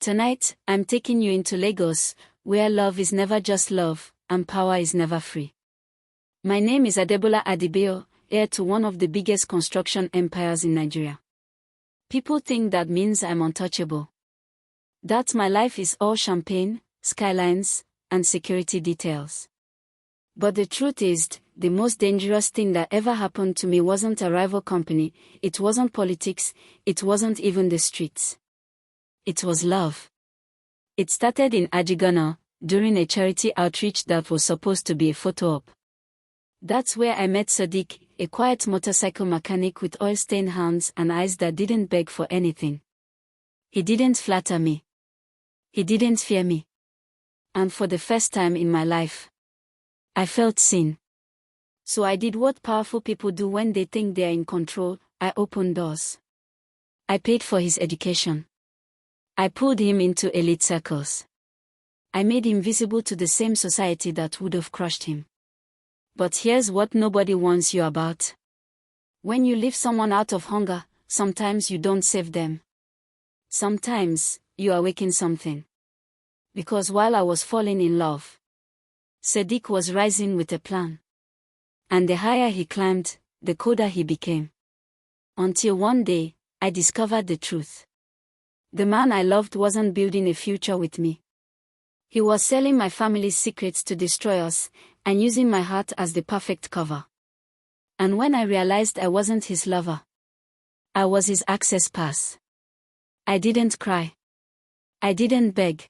Tonight, I'm taking you into Lagos, where love is never just love, and power is never free. My name is Adebola Adebayo, heir to one of the biggest construction empires in Nigeria. People think that means I'm untouchable. That my life is all champagne, skylines, and security details. But the truth is, the most dangerous thing that ever happened to me wasn't a rival company, it wasn't politics, it wasn't even the streets. It was love. It started in Ajegunle, during a charity outreach that was supposed to be a photo op. That's where I met Sadiq, a quiet motorcycle mechanic with oil-stained hands and eyes that didn't beg for anything. He didn't flatter me. He didn't fear me. And for the first time in my life, I felt seen. So I did what powerful people do when they think they are in control. I opened doors. I paid for his education. I pulled him into elite circles. I made him visible to the same society that would have crushed him. But here's what nobody warns you about. When you leave someone out of hunger, sometimes you don't save them. Sometimes, you awaken something. Because while I was falling in love, Sadiq was rising with a plan. And the higher he climbed, the colder he became. Until one day, I discovered the truth. The man I loved wasn't building a future with me. He was selling my family's secrets to destroy us, and using my heart as the perfect cover. And when I realized I wasn't his lover, I was his access pass. I didn't cry. I didn't beg.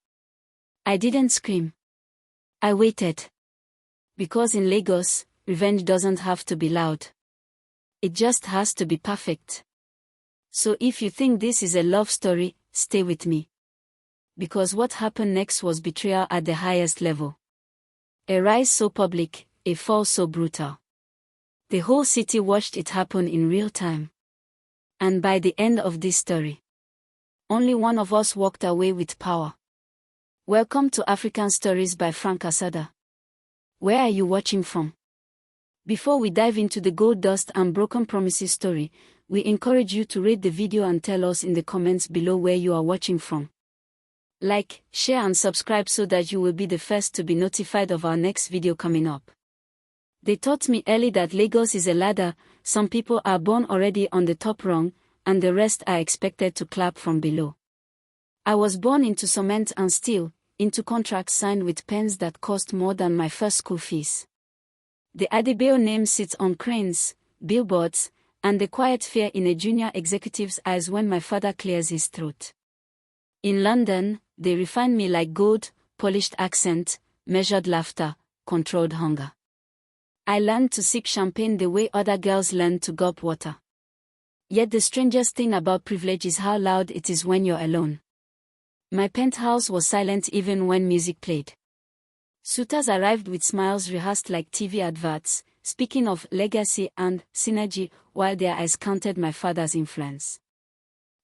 I didn't scream. I waited. Because in Lagos, revenge doesn't have to be loud. It just has to be perfect. So if you think this is a love story, stay with me. Because what happened next was betrayal at the highest level. A rise so public, a fall so brutal. The whole city watched it happen in real time. And by the end of this story, only one of us walked away with power. Welcome to African Stories by Frank Asada. Where are you watching from? Before we dive into the gold dust and broken promises story, we encourage you to rate the video and tell us in the comments below where you are watching from. Like, share and subscribe so that you will be the first to be notified of our next video coming up. They taught me early that Lagos is a ladder, some people are born already on the top rung, and the rest are expected to clap from below. I was born into cement and steel, into contracts signed with pens that cost more than my first school fees. The Adebayo name sits on cranes, billboards, and the quiet fear in a junior executive's eyes when my father clears his throat. In London, they refine me like gold, polished accent, measured laughter, controlled hunger. I learned to sip champagne the way other girls learn to gulp water. Yet the strangest thing about privilege is how loud it is when you're alone. My penthouse was silent even when music played. Suitors arrived with smiles rehearsed like TV adverts, speaking of legacy and synergy, while their eyes counted my father's influence.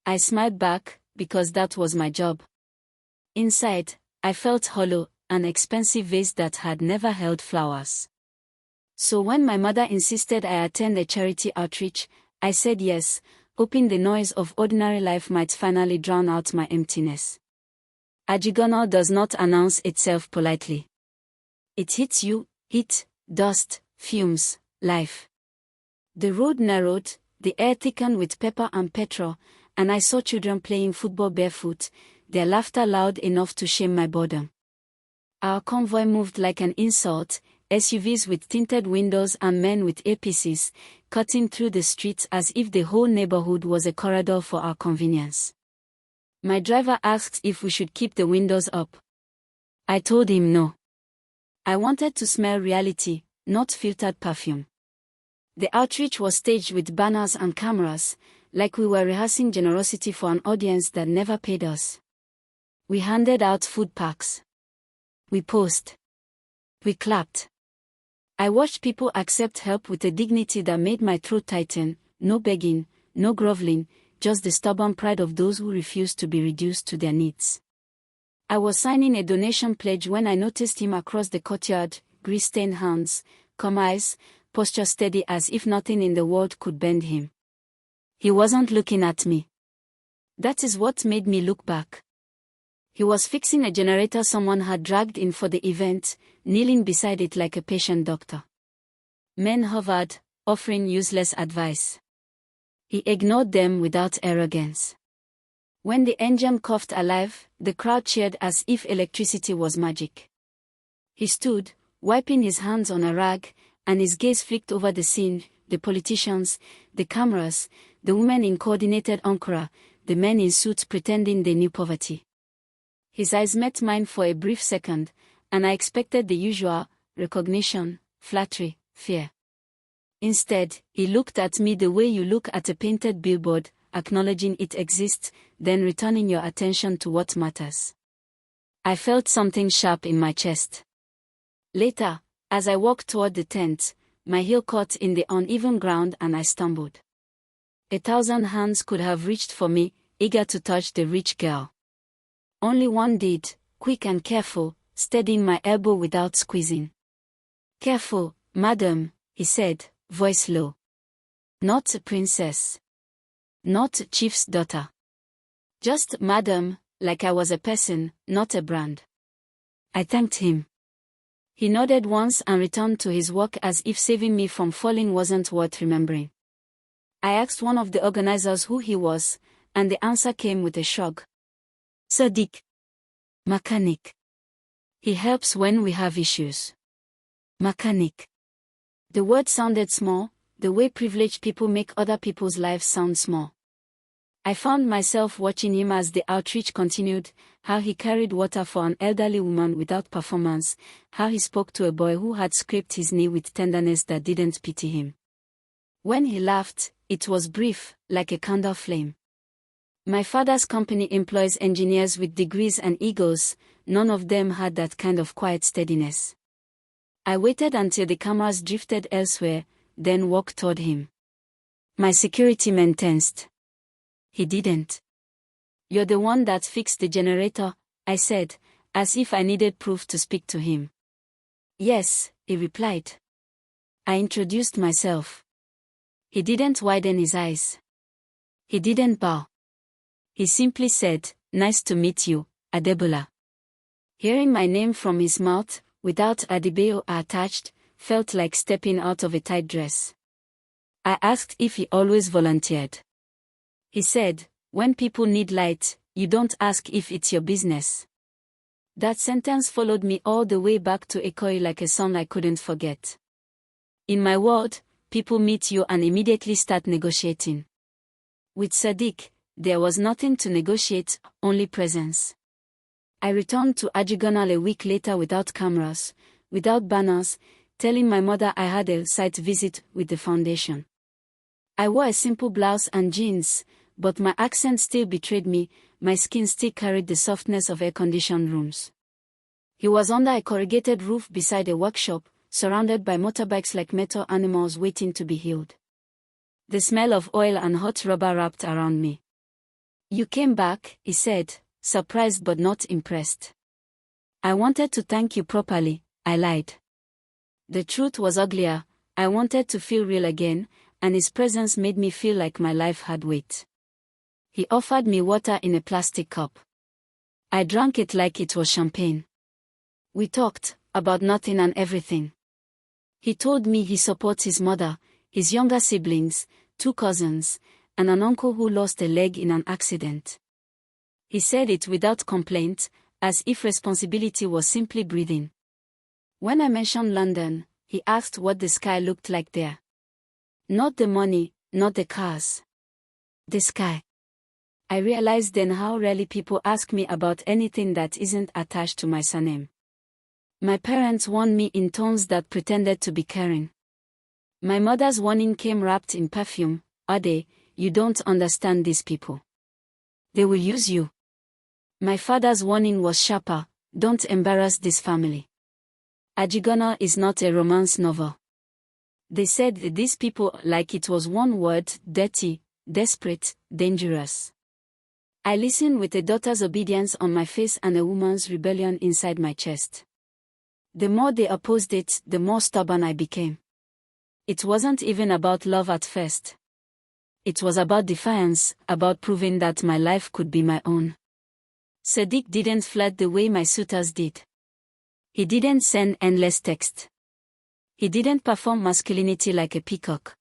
I smiled back, because that was my job. Inside, I felt hollow, an expensive vase that had never held flowers. So when my mother insisted I attend a charity outreach, I said yes, hoping the noise of ordinary life might finally drown out my emptiness. Ajegunle does not announce itself politely. It hits you, heat, dust, fumes, life. The road narrowed, the air thickened with pepper and petrol, and I saw children playing football barefoot, their laughter loud enough to shame my boredom. Our convoy moved like an insult, SUVs with tinted windows and men with earpieces, cutting through the streets as if the whole neighborhood was a corridor for our convenience. My driver asked if we should keep the windows up. I told him no. I wanted to smell reality, not filtered perfume. The outreach was staged with banners and cameras, like we were rehearsing generosity for an audience that never paid us. We handed out food packs. We posed. We clapped. I watched people accept help with a dignity that made my throat tighten, no begging, no groveling, just the stubborn pride of those who refused to be reduced to their needs. I was signing a donation pledge when I noticed him across the courtyard, grease-stained hands, calm eyes, posture steady as if nothing in the world could bend him. He wasn't looking at me. That is what made me look back. He was fixing a generator someone had dragged in for the event, kneeling beside it like a patient doctor. Men hovered, offering useless advice. He ignored them without arrogance. When the engine coughed alive, the crowd cheered as if electricity was magic. He stood, wiping his hands on a rag, and his gaze flicked over the scene, the politicians, the cameras, the women in coordinated ankara, the men in suits pretending they knew poverty. His eyes met mine for a brief second, and I expected the usual recognition, flattery, fear. Instead, he looked at me the way you look at a painted billboard, acknowledging it exists, then returning your attention to what matters. I felt something sharp in my chest. Later, as I walked toward the tent, my heel caught in the uneven ground and I stumbled. 1,000 hands could have reached for me, eager to touch the rich girl. Only one did, quick and careful, steadying my elbow without squeezing. "Careful, madam," he said, voice low. "Not a princess. Not a chief's daughter. Just madam, like I was a person, not a brand." I thanked him. He nodded once and returned to his work as if saving me from falling wasn't worth remembering. I asked one of the organizers who he was, and the answer came with a shrug. "Sadiq. Mechanic. He helps when we have issues." Mechanic. The word sounded small, the way privileged people make other people's lives sound small. I found myself watching him as the outreach continued, how he carried water for an elderly woman without performance, how he spoke to a boy who had scraped his knee with tenderness that didn't pity him. When he laughed, it was brief, like a candle flame. My father's company employs engineers with degrees and egos, none of them had that kind of quiet steadiness. I waited until the cameras drifted elsewhere, then walked toward him. My security men tensed. He didn't. "You're the one that fixed the generator," I said, as if I needed proof to speak to him. "Yes," he replied. I introduced myself. He didn't widen his eyes. He didn't bow. He simply said, "Nice to meet you, Adebola." Hearing my name from his mouth, without Adebayo attached, felt like stepping out of a tight dress. I asked if he always volunteered. He said, "When people need light, you don't ask if it's your business." That sentence followed me all the way back to echoing like a song I couldn't forget. In my world, people meet you and immediately start negotiating. With Sadiq, there was nothing to negotiate, only presence. I returned to Ajegunle a week later without cameras, without banners, telling my mother I had a site visit with the foundation. I wore a simple blouse and jeans, but my accent still betrayed me, my skin still carried the softness of air-conditioned rooms. He was under a corrugated roof beside a workshop, surrounded by motorbikes like metal animals waiting to be healed. The smell of oil and hot rubber wrapped around me. "You came back," he said, surprised but not impressed. "I wanted to thank you properly," I lied. The truth was uglier. I wanted to feel real again, and his presence made me feel like my life had weight. He offered me water in a plastic cup. I drank it like it was champagne. We talked about nothing and everything. He told me he supports his mother, his younger siblings, 2 cousins, and an uncle who lost a leg in an accident. He said it without complaint, as if responsibility was simply breathing. When I mentioned London, he asked what the sky looked like there. Not the money, not the cars. The sky. I realized then how rarely people ask me about anything that isn't attached to my surname. My parents warned me in tones that pretended to be caring. My mother's warning came wrapped in perfume. "Ade, you don't understand these people. They will use you." My father's warning was sharper. "Don't embarrass this family. Ajegunle is not a romance novel." They said these people like it was one word: dirty, desperate, dangerous. I listened with a daughter's obedience on my face and a woman's rebellion inside my chest. The more they opposed it, the more stubborn I became. It wasn't even about love at first. It was about defiance, about proving that my life could be my own. Sadiq didn't flirt the way my suitors did. He didn't send endless text. He didn't perform masculinity like a peacock.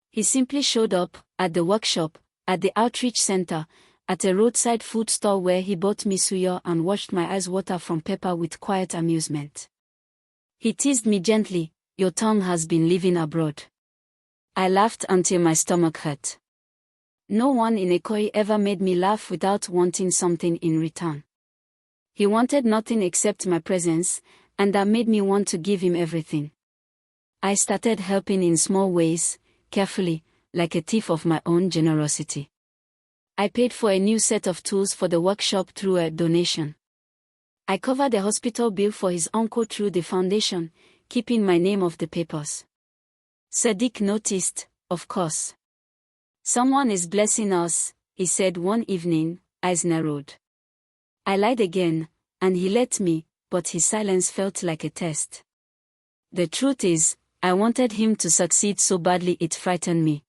He simply showed up, at the workshop, at the outreach center, at a roadside food stall where he bought me suyo and watched my eyes water from pepper with quiet amusement. He teased me gently, "Your tongue has been living abroad." I laughed until my stomach hurt. No one in Ikoyi ever made me laugh without wanting something in return. He wanted nothing except my presence, and that made me want to give him everything. I started helping in small ways, carefully, like a thief of my own generosity. I paid for a new set of tools for the workshop through a donation. I covered the hospital bill for his uncle through the foundation, keeping my name off the papers. Sadiq noticed, of course. "Someone is blessing us," he said one evening, eyes narrowed. I lied again, and he let me, but his silence felt like a test. The truth is, I wanted him to succeed so badly it frightened me.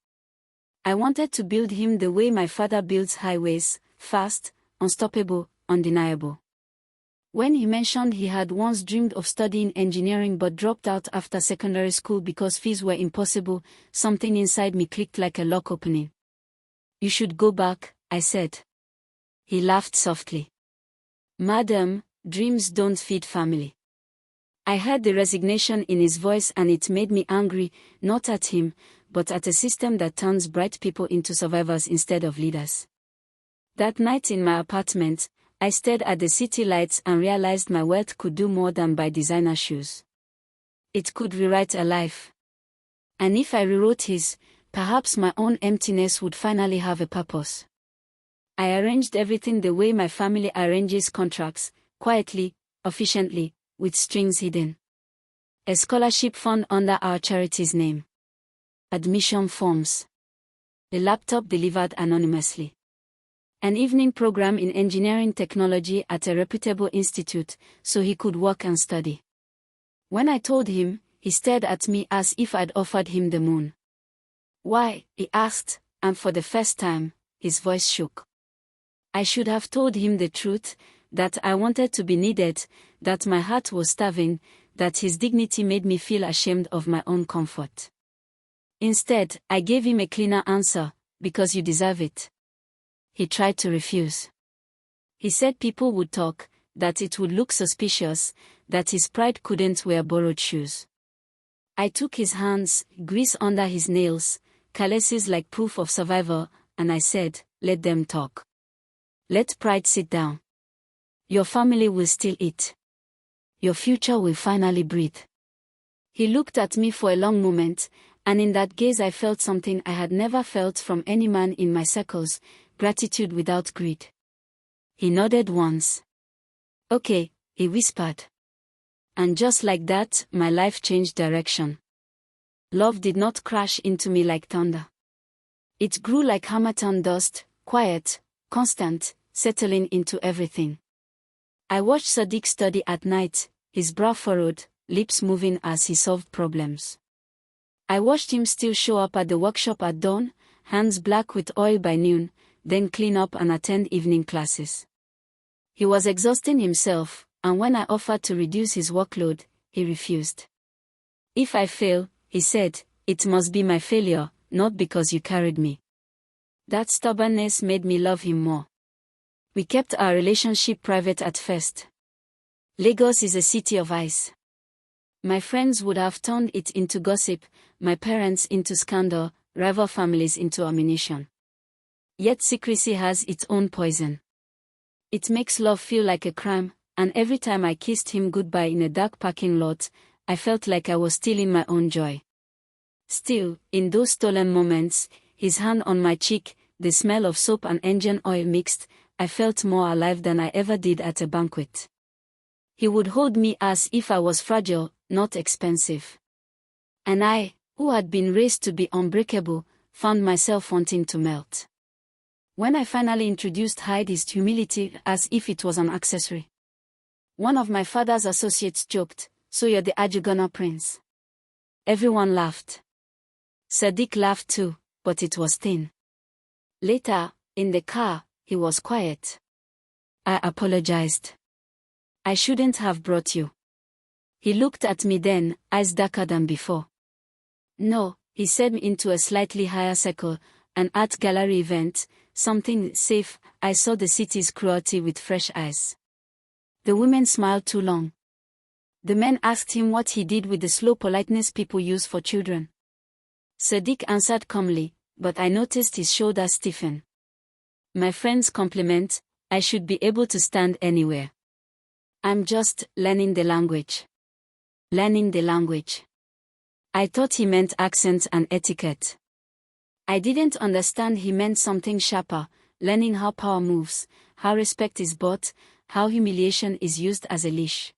I wanted to build him the way my father builds highways, fast, unstoppable, undeniable. When he mentioned he had once dreamed of studying engineering but dropped out after secondary school because fees were impossible, something inside me clicked like a lock opening. "You should go back," I said. He laughed softly. "Madam, dreams don't feed family." I heard the resignation in his voice and it made me angry, not at him, but at a system that turns bright people into survivors instead of leaders. That night in my apartment, I stared at the city lights and realized my wealth could do more than buy designer shoes. It could rewrite a life. And if I rewrote his, perhaps my own emptiness would finally have a purpose. I arranged everything the way my family arranges contracts, quietly, efficiently, with strings hidden. A scholarship fund under our charity's name. Admission forms. A laptop delivered anonymously. An evening program in engineering technology at a reputable institute, so he could work and study. When I told him, he stared at me as if I'd offered him the moon. "Why?" he asked, and for the first time, his voice shook. I should have told him the truth, that I wanted to be needed, that my heart was starving, that his dignity made me feel ashamed of my own comfort. Instead, I gave him a cleaner answer, "Because you deserve it." He tried to refuse. He said people would talk, that it would look suspicious, that his pride couldn't wear borrowed shoes. I took his hands, grease under his nails, caresses like proof of survival, and I said, "Let them talk. Let pride sit down. Your family will still eat. Your future will finally breathe." He looked at me for a long moment, and in that gaze I felt something I had never felt from any man in my circles, gratitude without greed. He nodded once. "Okay," he whispered. And just like that, my life changed direction. Love did not crash into me like thunder. It grew like harmattan dust, quiet, constant, settling into everything. I watched Sadiq study at night, his brow furrowed, lips moving as he solved problems. I watched him still show up at the workshop at dawn, hands black with oil by noon, then clean up and attend evening classes. He was exhausting himself, and when I offered to reduce his workload, he refused. "If I fail," he said, "it must be my failure, not because you carried me." That stubbornness made me love him more. We kept our relationship private at first. Lagos is a city of ice. My friends would have turned it into gossip, my parents into scandal, rival families into ammunition. Yet secrecy has its own poison. It makes love feel like a crime, and every time I kissed him goodbye in a dark parking lot, I felt like I was stealing my own joy. Still, in those stolen moments, his hand on my cheek, the smell of soap and engine oil mixed, I felt more alive than I ever did at a banquet. He would hold me as if I was fragile, not expensive. And I, who had been raised to be unbreakable, found myself wanting to melt. When I finally introduced Hyde his humility as if it was an accessory. One of my father's associates joked, "So you're the Ajegunle prince." Everyone laughed. Sadiq laughed too, but it was thin. Later, in the car, he was quiet. I apologized. I shouldn't have brought you. He looked at me then, eyes darker than before. No, he said into a slightly higher circle, an art gallery event, something safe. I saw the city's cruelty with fresh eyes. The women smiled too long. The men asked him what he did with the slow politeness people use for children. Sadiq answered calmly, but I noticed his shoulders stiffen. My friend's compliment, I should be able to stand anywhere. I'm just learning the language. Learning the language. I thought he meant accents and etiquette. I didn't understand he meant something sharper, learning how power moves, how respect is bought, how humiliation is used as a leash.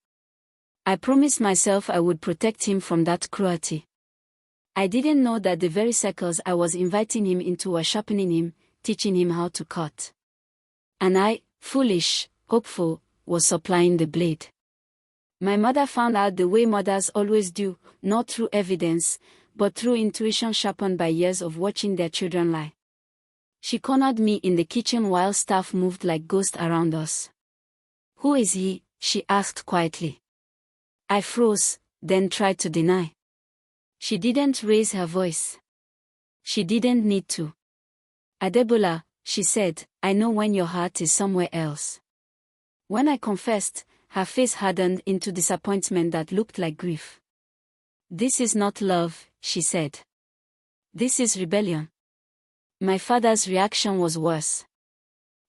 I promised myself I would protect him from that cruelty. I didn't know that the very circles I was inviting him into were sharpening him, teaching him how to cut. And I, foolish, hopeful, was supplying the blade. My mother found out the way mothers always do, not through evidence, but through intuition sharpened by years of watching their children lie. She cornered me in the kitchen while staff moved like ghosts around us. "Who is he?" she asked quietly. I froze, then tried to deny. She didn't raise her voice. She didn't need to. "Adebola," she said, "I know when your heart is somewhere else." When I confessed, her face hardened into disappointment that looked like grief. "This is not love," she said. "This is rebellion." My father's reaction was worse.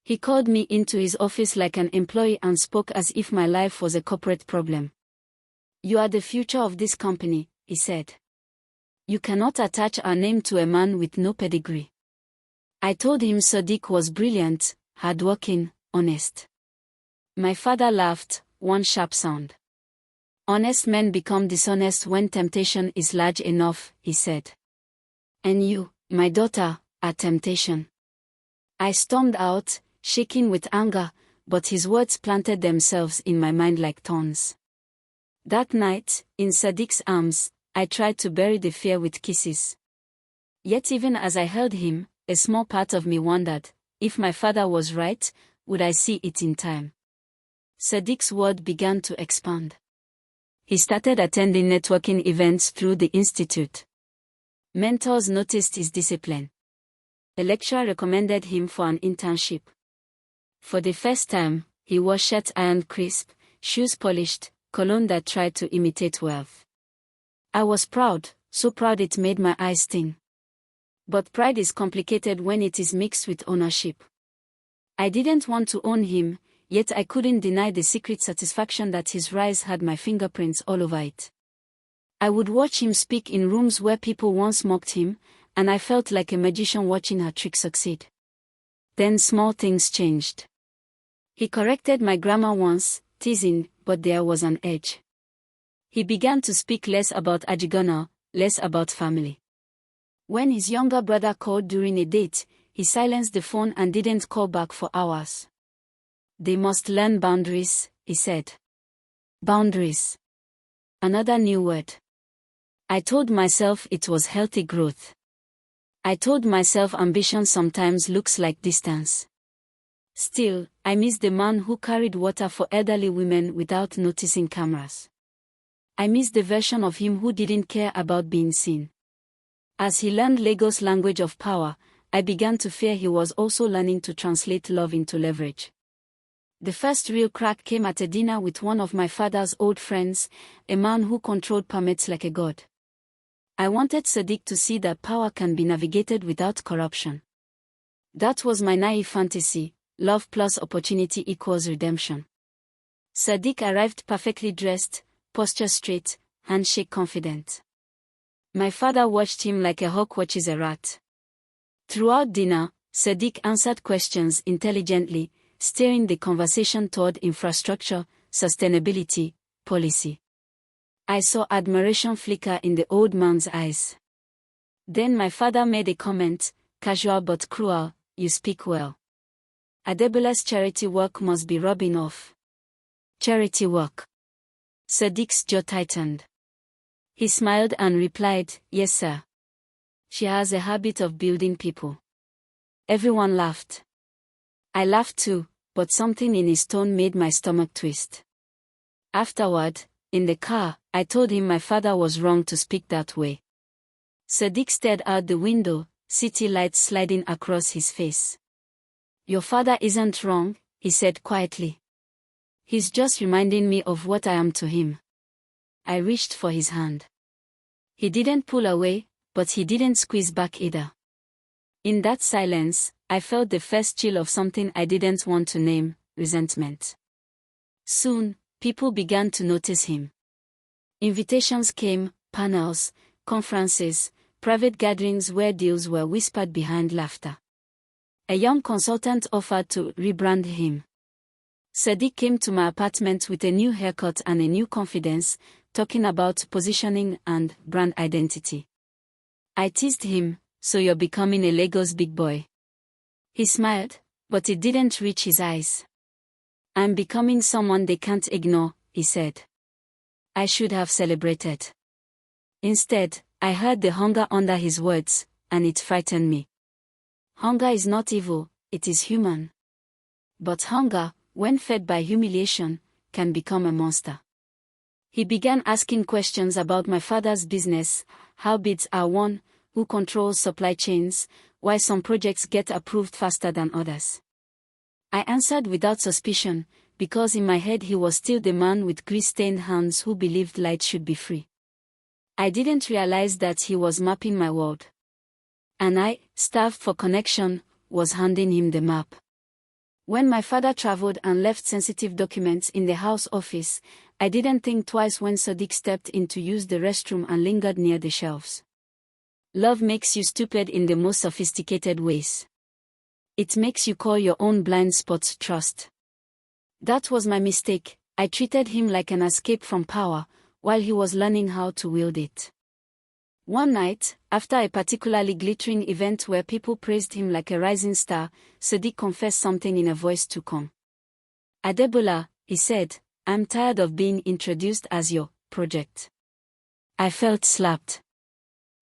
He called me into his office like an employee and spoke as if my life was a corporate problem. "You are the future of this company," he said. "You cannot attach our name to a man with no pedigree." I told him Sadiq was brilliant, hardworking, honest. My father laughed, one sharp sound. "Honest men become dishonest when temptation is large enough," he said. "And you, my daughter, are temptation." I stormed out, shaking with anger, but his words planted themselves in my mind like thorns. That night, in Sadiq's arms, I tried to bury the fear with kisses. Yet even as I held him, a small part of me wondered, if my father was right, would I see it in time? Sadiq's world began to expand. He started attending networking events through the institute. Mentors noticed his discipline. A lecturer recommended him for an internship. For the first time, he wore shirt ironed crisp, shoes polished, cologne that tried to imitate wealth. I was proud, so proud it made my eyes sting. But pride is complicated when it is mixed with ownership. I didn't want to own him, yet I couldn't deny the secret satisfaction that his rise had my fingerprints all over it. I would watch him speak in rooms where people once mocked him, and I felt like a magician watching her trick succeed. Then small things changed. He corrected my grammar once, teasing, but there was an edge. He began to speak less about Ajegunle, less about family. When his younger brother called during a date, he silenced the phone and didn't call back for hours. "They must learn boundaries," he said. Boundaries. Another new word. I told myself it was healthy growth. I told myself ambition sometimes looks like distance. Still, I miss the man who carried water for elderly women without noticing cameras. I miss the version of him who didn't care about being seen. As he learned Lagos' language of power, I began to fear he was also learning to translate love into leverage. The first real crack came at a dinner with one of my father's old friends, a man who controlled permits like a god. I wanted Sadiq to see that power can be navigated without corruption. That was my naive fantasy: love plus opportunity equals redemption. Sadiq arrived perfectly dressed, posture straight, handshake confident. My father watched him like a hawk watches a rat. Throughout dinner, Sadiq answered questions intelligently, steering the conversation toward infrastructure, sustainability, policy. I saw admiration flicker in the old man's eyes. Then my father made a comment, casual but cruel: "You speak well. Adebola's charity work must be rubbing off." Charity work. Sadiq's jaw tightened. He smiled and replied, "Yes, sir. She has a habit of building people." Everyone laughed. I laughed too, but something in his tone made my stomach twist. Afterward, in the car, I told him my father was wrong to speak that way. Sadiq stared out the window, city lights sliding across his face. "Your father isn't wrong," he said quietly. "He's just reminding me of what I am to him." I reached for his hand. He didn't pull away, but he didn't squeeze back either. In that silence, I felt the first chill of something I didn't want to name: resentment. Soon, people began to notice him. Invitations came, panels, conferences, private gatherings where deals were whispered behind laughter. A young consultant offered to rebrand him. Sadiq came to my apartment with a new haircut and a new confidence, talking about positioning and brand identity. I teased him, "So you're becoming a Lagos big boy." He smiled, but it didn't reach his eyes. "I'm becoming someone they can't ignore," he said. I should have celebrated. Instead, I heard the hunger under his words, and it frightened me. Hunger is not evil, it is human. But hunger, when fed by humiliation, can become a monster. He began asking questions about my father's business, how bids are won, who controls supply chains, why some projects get approved faster than others. I answered without suspicion, because in my head he was still the man with grease-stained hands who believed light should be free. I didn't realize that he was mapping my world. And I, starved for connection, was handing him the map. When my father traveled and left sensitive documents in the house office, I didn't think twice when Sadiq stepped in to use the restroom and lingered near the shelves. Love makes you stupid in the most sophisticated ways. It makes you call your own blind spots trust. That was my mistake. I treated him like an escape from power, while he was learning how to wield it. One night, after a particularly glittering event where people praised him like a rising star, Sadiq confessed something in a voice too calm. "Adebola," he said, "I'm tired of being introduced as your project." I felt slapped.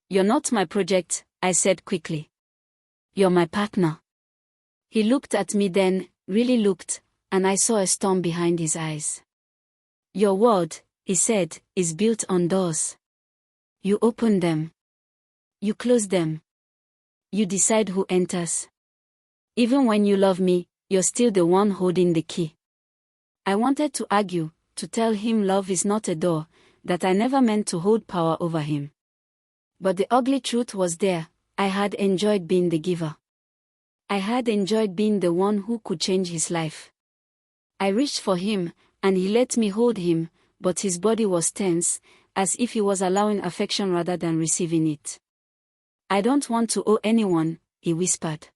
"You're not my project," I said quickly. "You're my partner." He looked at me then, really looked, and I saw a storm behind his eyes. "Your world," he said, "is built on doors. You open them. You close them. You decide who enters. Even when you love me, you're still the one holding the key." I wanted to argue, to tell him love is not a door, that I never meant to hold power over him. But the ugly truth was there: I had enjoyed being the giver. I had enjoyed being the one who could change his life. I reached for him, and he let me hold him, but his body was tense, as if he was allowing affection rather than receiving it. "I don't want to owe anyone," he whispered.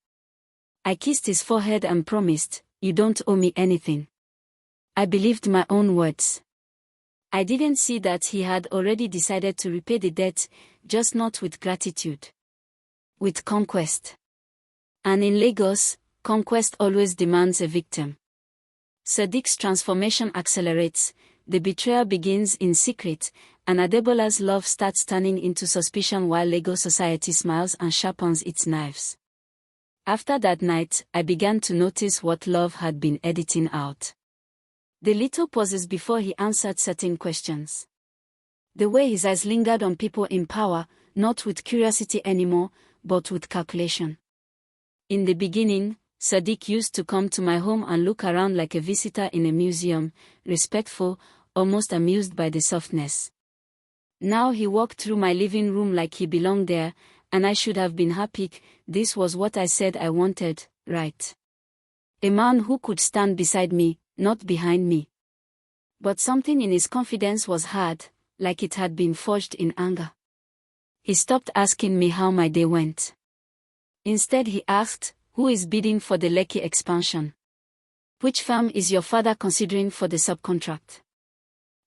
I kissed his forehead and promised, "You don't owe me anything." I believed my own words. I didn't see that he had already decided to repay the debt, just not with gratitude. With conquest. And in Lagos, conquest always demands a victim. Sadiq's transformation accelerates, the betrayal begins in secret, and Adebola's love starts turning into suspicion while Lagos society smiles and sharpens its knives. After that night, I began to notice what love had been editing out. The little pauses before he answered certain questions. The way his eyes lingered on people in power, not with curiosity anymore, but with calculation. In the beginning, Sadiq used to come to my home and look around like a visitor in a museum, respectful, almost amused by the softness. Now he walked through my living room like he belonged there, and I should have been happy. This was what I said I wanted, right? A man who could stand beside me, not behind me. But something in his confidence was hard, like it had been forged in anger. He stopped asking me how my day went. Instead he asked, "Who is bidding for the Lekki expansion? Which firm is your father considering for the subcontract?"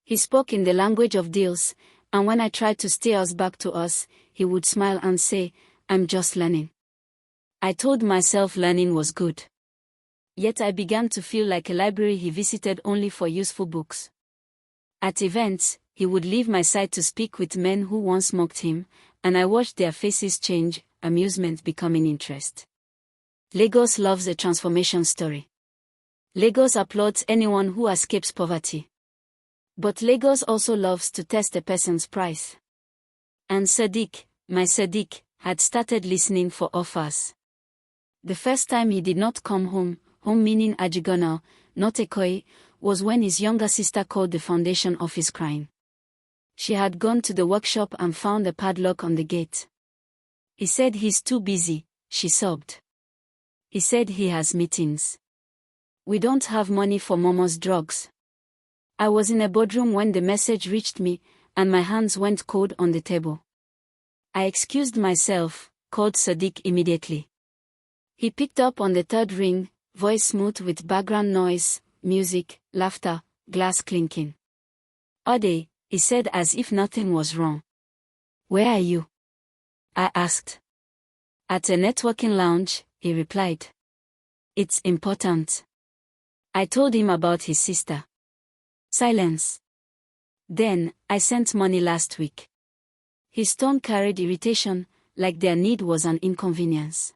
He spoke in the language of deals, and when I tried to steer us back to us, he would smile and say, "I'm just learning." I told myself learning was good. Yet I began to feel like a library he visited only for useful books. At events, he would leave my side to speak with men who once mocked him, and I watched their faces change, amusement becoming interest. Lagos loves a transformation story. Lagos applauds anyone who escapes poverty. But Lagos also loves to test a person's price. And Sadiq, my Sadiq, had started listening for offers. The first time he did not come home meaning Ajegunle, not Ikoyi, was when his younger sister called the foundation office crying. She had gone to the workshop and found a padlock on the gate. He said he's too busy, she sobbed. He said he has meetings. We don't have money for Momo's drugs. I was in a boardroom when the message reached me, and my hands went cold on the table. I excused myself, called Sadiq immediately. He picked up on the third ring, voice smooth with background noise, music, laughter, glass clinking. Ade, he said as if nothing was wrong. Where are you? I asked. At a networking lounge, he replied. It's important. I told him about his sister. Silence. Then, I sent money last week. His tone carried irritation, like their need was an inconvenience.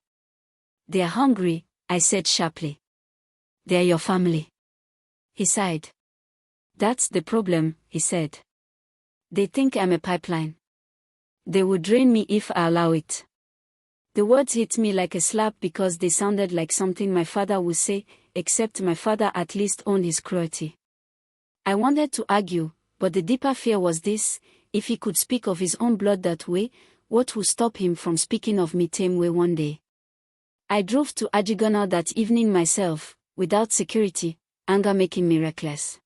They're hungry, I said sharply. They're your family. He sighed. That's the problem, he said. They think I'm a pipeline. They would drain me if I allow it. The words hit me like a slap because they sounded like something my father would say, except my father at least owned his cruelty. I wanted to argue, but the deeper fear was this: if he could speak of his own blood that way, what would stop him from speaking of me same way one day? I drove to Ajegunle that evening myself, without security, anger making me reckless.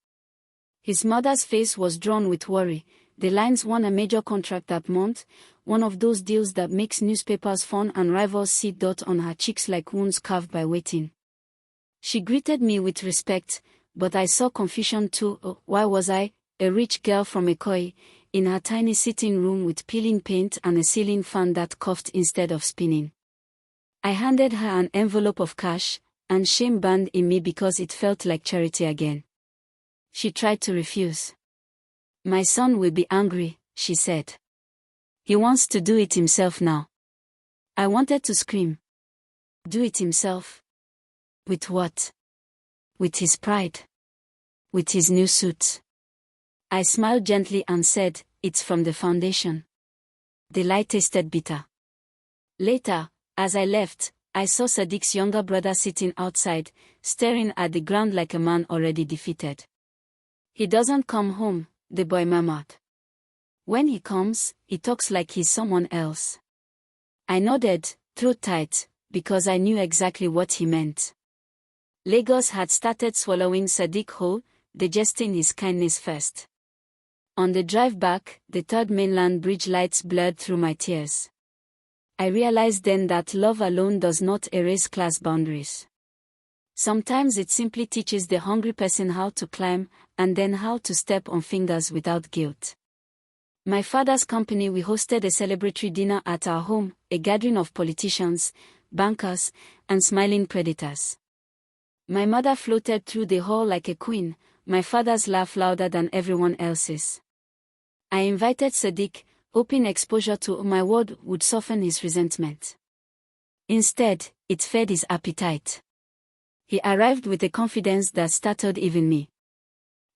His mother's face was drawn with worry. The lines won a major contract that month, one of those deals that makes newspapers fun and rivals see dot on her cheeks like wounds carved by waiting. She greeted me with respect, but I saw confusion too. Oh, why was I, a rich girl from Ikoyi, in her tiny sitting room with peeling paint and a ceiling fan that coughed instead of spinning? I handed her an envelope of cash, and shame burned in me because it felt like charity again. She tried to refuse. My son will be angry, she said. He wants to do it himself now. I wanted to scream. Do it himself? With what? With his pride. With his new suit. I smiled gently and said, it's from the foundation. The lie tasted bitter. Later, as I left, I saw Sadiq's younger brother sitting outside, staring at the ground like a man already defeated. He doesn't come home, the boy murmured. When he comes, he talks like he's someone else. I nodded, throat tight, because I knew exactly what he meant. Lagos had started swallowing Sadiq whole, digesting his kindness first. On the drive back, the third mainland bridge lights blurred through my tears. I realized then that love alone does not erase class boundaries. Sometimes it simply teaches the hungry person how to climb, and then how to step on fingers without guilt. My father's company, we hosted a celebratory dinner at our home, a gathering of politicians, bankers, and smiling predators. My mother floated through the hall like a queen, my father's laugh louder than everyone else's. I invited Sadiq, hoping exposure to my word would soften his resentment. Instead, it fed his appetite. He arrived with a confidence that startled even me.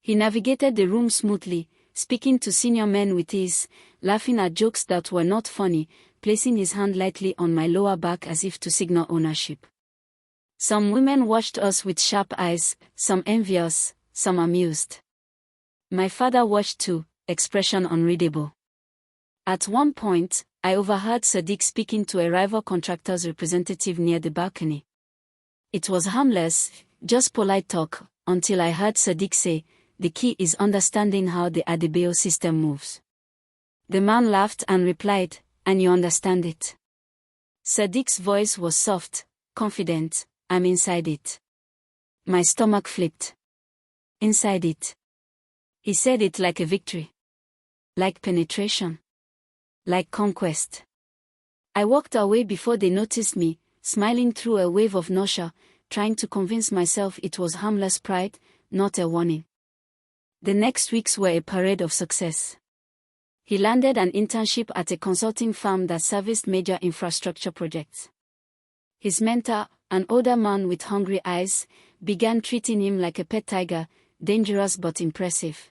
He navigated the room smoothly, speaking to senior men with ease, laughing at jokes that were not funny, placing his hand lightly on my lower back as if to signal ownership. Some women watched us with sharp eyes, some envious, some amused. My father watched too, expression unreadable. At one point, I overheard Sadiq speaking to a rival contractor's representative near the balcony. It was harmless, just polite talk, until I heard Sadiq say, the key is understanding how the Adebayo system moves. The man laughed and replied, and you understand it? Sadiq's voice was soft, confident. I'm inside it. My stomach flipped. Inside it. He said it like a victory. Like penetration. Like conquest. I walked away before they noticed me, smiling through a wave of nausea, trying to convince myself it was harmless pride, not a warning. The next weeks were a parade of success. He landed an internship at a consulting firm that serviced major infrastructure projects. His mentor, an older man with hungry eyes, began treating him like a pet tiger, dangerous but impressive.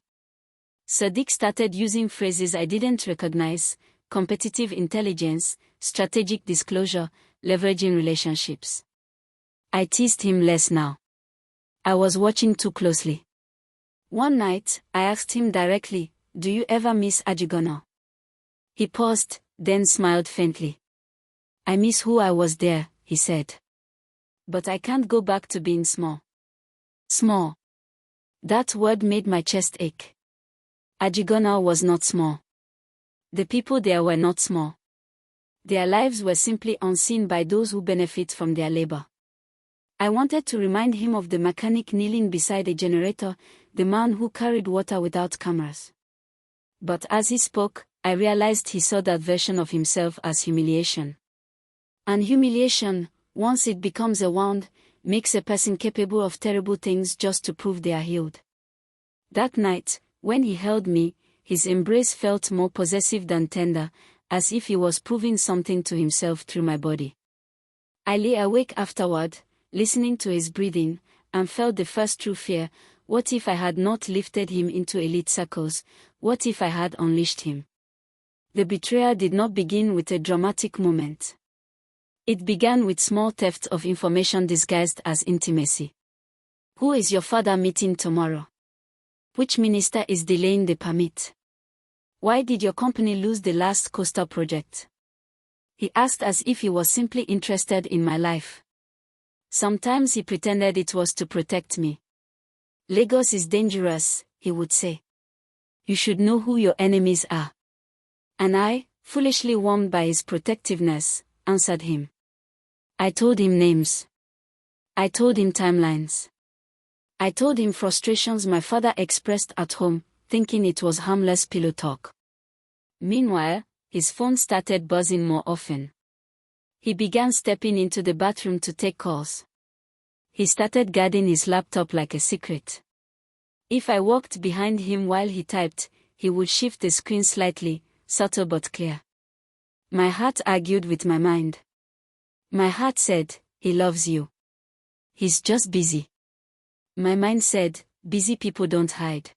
Sadiq started using phrases I didn't recognize: competitive intelligence, strategic disclosure, leveraging relationships. I teased him less now. I was watching too closely. One night, I asked him directly, "Do you ever miss Ajegunle?" He paused, then smiled faintly. "I miss who I was there," he said. "But I can't go back to being small." Small. That word made my chest ache. Ajegunle was not small. The people there were not small. Their lives were simply unseen by those who benefit from their labor. I wanted to remind him of the mechanic kneeling beside a generator, the man who carried water without cameras. But as he spoke, I realized he saw that version of himself as humiliation. And humiliation, once it becomes a wound, makes a person capable of terrible things just to prove they are healed. That night, when he held me, his embrace felt more possessive than tender, as if he was proving something to himself through my body. I lay awake afterward, listening to his breathing, and felt the first true fear: what if I had not lifted him into elite circles? What if I had unleashed him? The betrayal did not begin with a dramatic moment. It began with small thefts of information disguised as intimacy. Who is your father meeting tomorrow? Which minister is delaying the permit? Why did your company lose the last coastal project? He asked as if he was simply interested in my life. Sometimes he pretended it was to protect me. "Lagos is dangerous," he would say. "You should know who your enemies are." And I, foolishly warmed by his protectiveness, answered him. I told him names. I told him timelines. I told him frustrations my father expressed at home, thinking it was harmless pillow talk. Meanwhile, his phone started buzzing more often. He began stepping into the bathroom to take calls. He started guarding his laptop like a secret. If I walked behind him while he typed, he would shift the screen slightly, subtle but clear. My heart argued with my mind. My heart said, "He loves you. He's just busy." My mind said, "Busy people don't hide."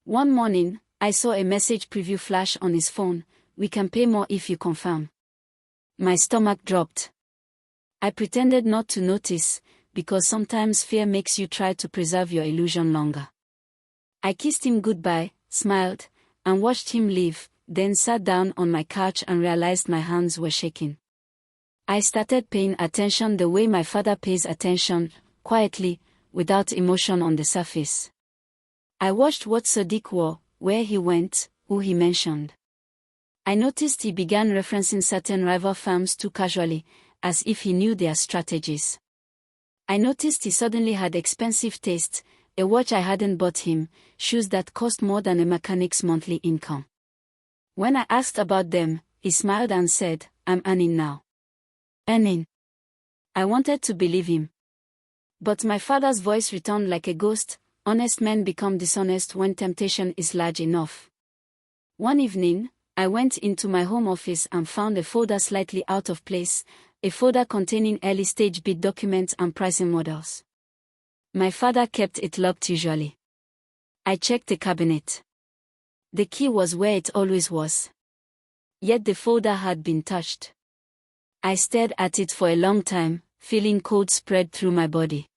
One morning, I saw a message preview flash on his phone: "We can pay more if you confirm." My stomach dropped. I pretended not to notice, because sometimes fear makes you try to preserve your illusion longer. I kissed him goodbye, smiled, and watched him leave, then sat down on my couch and realized my hands were shaking. I started paying attention the way my father pays attention, quietly, without emotion on the surface. I watched what Sadiq wore, where he went, who he mentioned. I noticed he began referencing certain rival firms too casually, as if he knew their strategies. I noticed he suddenly had expensive tastes: a watch I hadn't bought him, shoes that cost more than a mechanic's monthly income. When I asked about them, he smiled and said, "I'm earning now." Earning. I wanted to believe him. But my father's voice returned like a ghost: "Honest men become dishonest when temptation is large enough." One evening, I went into my home office and found a folder slightly out of place, a folder containing early-stage bid documents and pricing models. My father kept it locked usually. I checked the cabinet. The key was where it always was. Yet the folder had been touched. I stared at it for a long time, feeling cold spread through my body.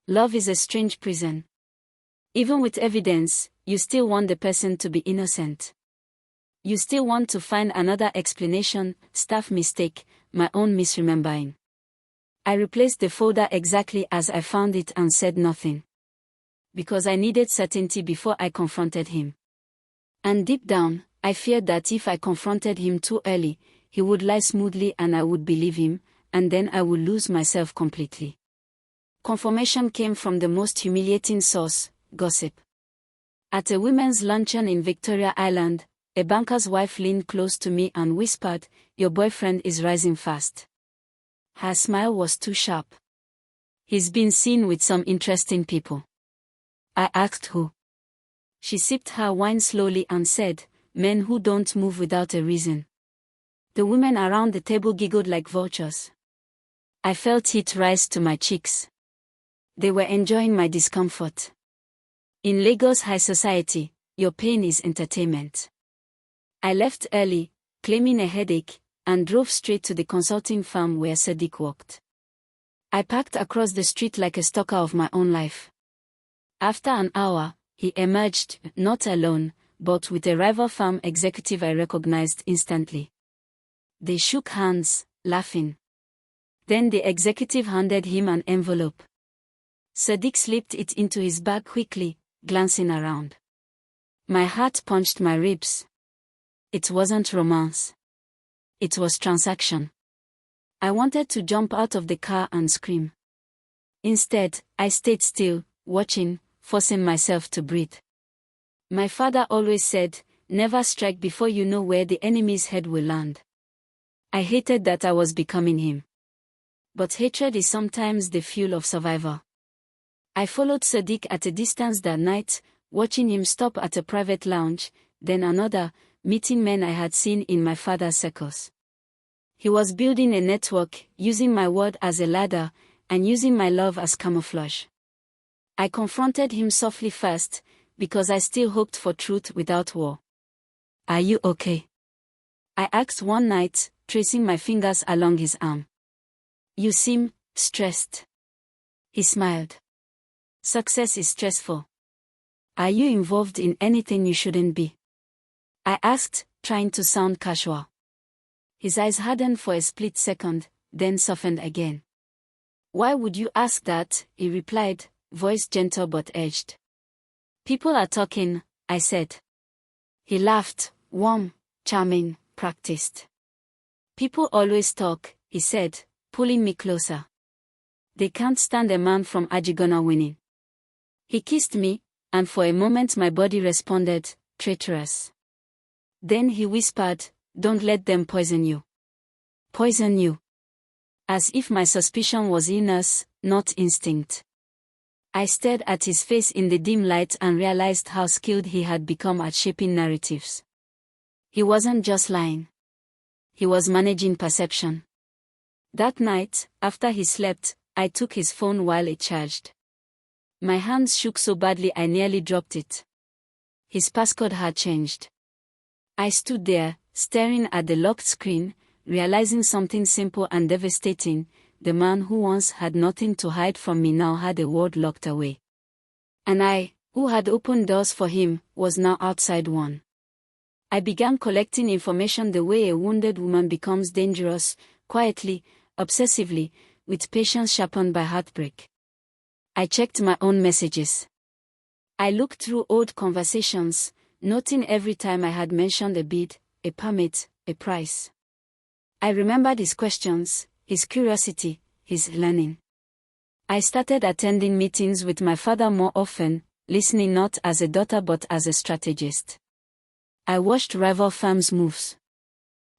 Love is a strange prison. Even with evidence, you still want the person to be innocent. You still want to find another explanation: staff mistake, my own misremembering. I replaced the folder exactly as I found it and said nothing. Because I needed certainty before I confronted him. And deep down, I feared that if I confronted him too early, he would lie smoothly and I would believe him, and then I would lose myself completely. Confirmation came from the most humiliating source: gossip. At a women's luncheon in Victoria Island, a banker's wife leaned close to me and whispered, "Your boyfriend is rising fast." Her smile was too sharp. "He's been seen with some interesting people." I asked who. She sipped her wine slowly and said, "Men who don't move without a reason." The women around the table giggled like vultures. I felt heat rise to my cheeks. They were enjoying my discomfort. In Lagos high society, your pain is entertainment. I left early, claiming a headache, and drove straight to the consulting firm where Sadiq worked. I parked across the street like a stalker of my own life. After an hour, he emerged, not alone, but with a rival firm executive I recognized instantly. They shook hands, laughing. Then the executive handed him an envelope. Sadiq slipped it into his bag quickly, glancing around. My heart punched my ribs. It wasn't romance. It was transaction. I wanted to jump out of the car and scream. Instead, I stayed still, watching, forcing myself to breathe. My father always said, never strike before you know where the enemy's head will land. I hated that I was becoming him. But hatred is sometimes the fuel of survival. I followed Sadiq at a distance that night, watching him stop at a private lounge, then another, meeting men I had seen in my father's circles. He was building a network, using my word as a ladder, and using my love as camouflage. I confronted him softly first, because I still hoped for truth without war. Are you okay? I asked one night, tracing my fingers along his arm. You seem stressed. He smiled. Success is stressful. Are you involved in anything you shouldn't be? I asked, trying to sound casual. His eyes hardened for a split second, then softened again. Why would you ask that? He replied, voice gentle but edged. People are talking, I said. He laughed, warm, charming, practiced. People always talk, he said, pulling me closer. They can't stand a man from Ajegunle winning. He kissed me, and for a moment my body responded, traitorous. Then he whispered, don't let them poison you. Poison you. As if my suspicion was innocence, not instinct. I stared at his face in the dim light and realized how skilled he had become at shaping narratives. He wasn't just lying. He was managing perception. That night, after he slept, I took his phone while it charged. My hands shook so badly I nearly dropped it. His passcode had changed. I stood there, staring at the locked screen, realizing something simple and devastating. The man who once had nothing to hide from me now had a world locked away. And I, who had opened doors for him, was now outside one. I began collecting information the way a wounded woman becomes dangerous, quietly, obsessively, with patience sharpened by heartbreak. I checked my own messages. I looked through old conversations, noting every time I had mentioned a bid, a permit, a price. I remembered his questions, his curiosity, his learning. I started attending meetings with my father more often, listening not as a daughter but as a strategist. I watched rival firms' moves.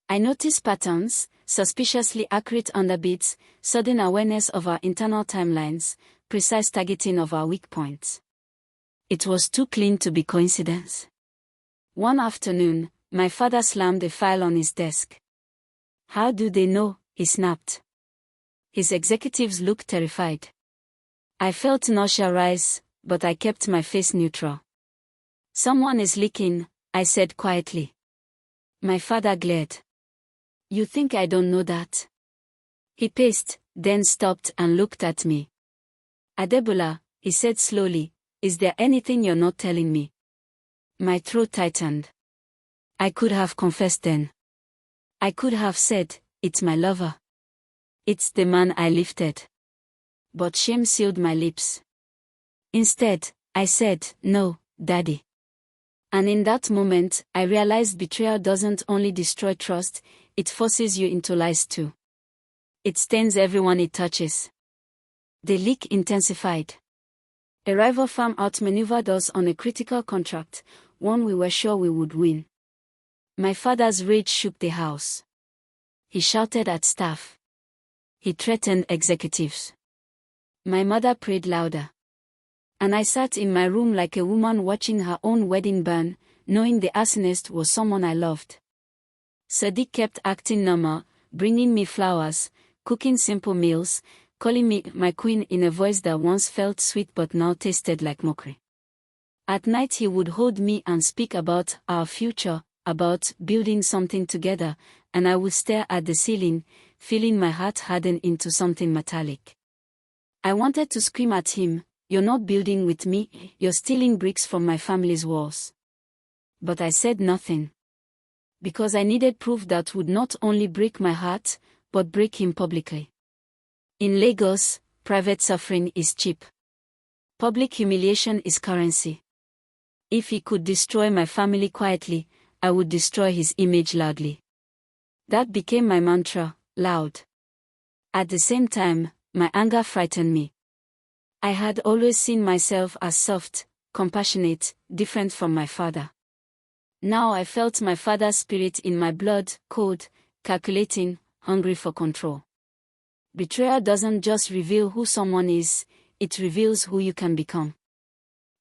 I noticed patterns, suspiciously accurate underbids, sudden awareness of our internal timelines, precise targeting of our weak points. It was too clean to be coincidence. One afternoon, my father slammed a file on his desk. How do they know? He snapped. His executives looked terrified. I felt nausea rise, but I kept my face neutral. Someone is leaking, I said quietly. My father glared. You think I don't know that? He paced, then stopped and looked at me. Adebola, he said slowly, is there anything you're not telling me? My throat tightened. I could have confessed then. I could have said, it's my lover. It's the man I lifted. But shame sealed my lips. Instead, I said, no, Daddy. And in that moment, I realized betrayal doesn't only destroy trust, it forces you into lies too. It stains everyone it touches. The leak intensified. A rival firm outmaneuvered us on a critical contract, one we were sure we would win. My father's rage shook the house. He shouted at staff. He threatened executives. My mother prayed louder. And I sat in my room like a woman watching her own wedding burn, knowing the arsonist was someone I loved. Sadiq kept acting normal, bringing me flowers, cooking simple meals, calling me my queen in a voice that once felt sweet but now tasted like mockery. At night he would hold me and speak about our future, about building something together, and I would stare at the ceiling, feeling my heart harden into something metallic. I wanted to scream at him, "You're not building with me, you're stealing bricks from my family's walls." But I said nothing. Because I needed proof that would not only break my heart, but break him publicly. In Lagos, private suffering is cheap. Public humiliation is currency. If he could destroy my family quietly, I would destroy his image loudly. That became my mantra, loud. At the same time, my anger frightened me. I had always seen myself as soft, compassionate, different from my father. Now I felt my father's spirit in my blood, cold, calculating, hungry for control. Betrayal doesn't just reveal who someone is, it reveals who you can become.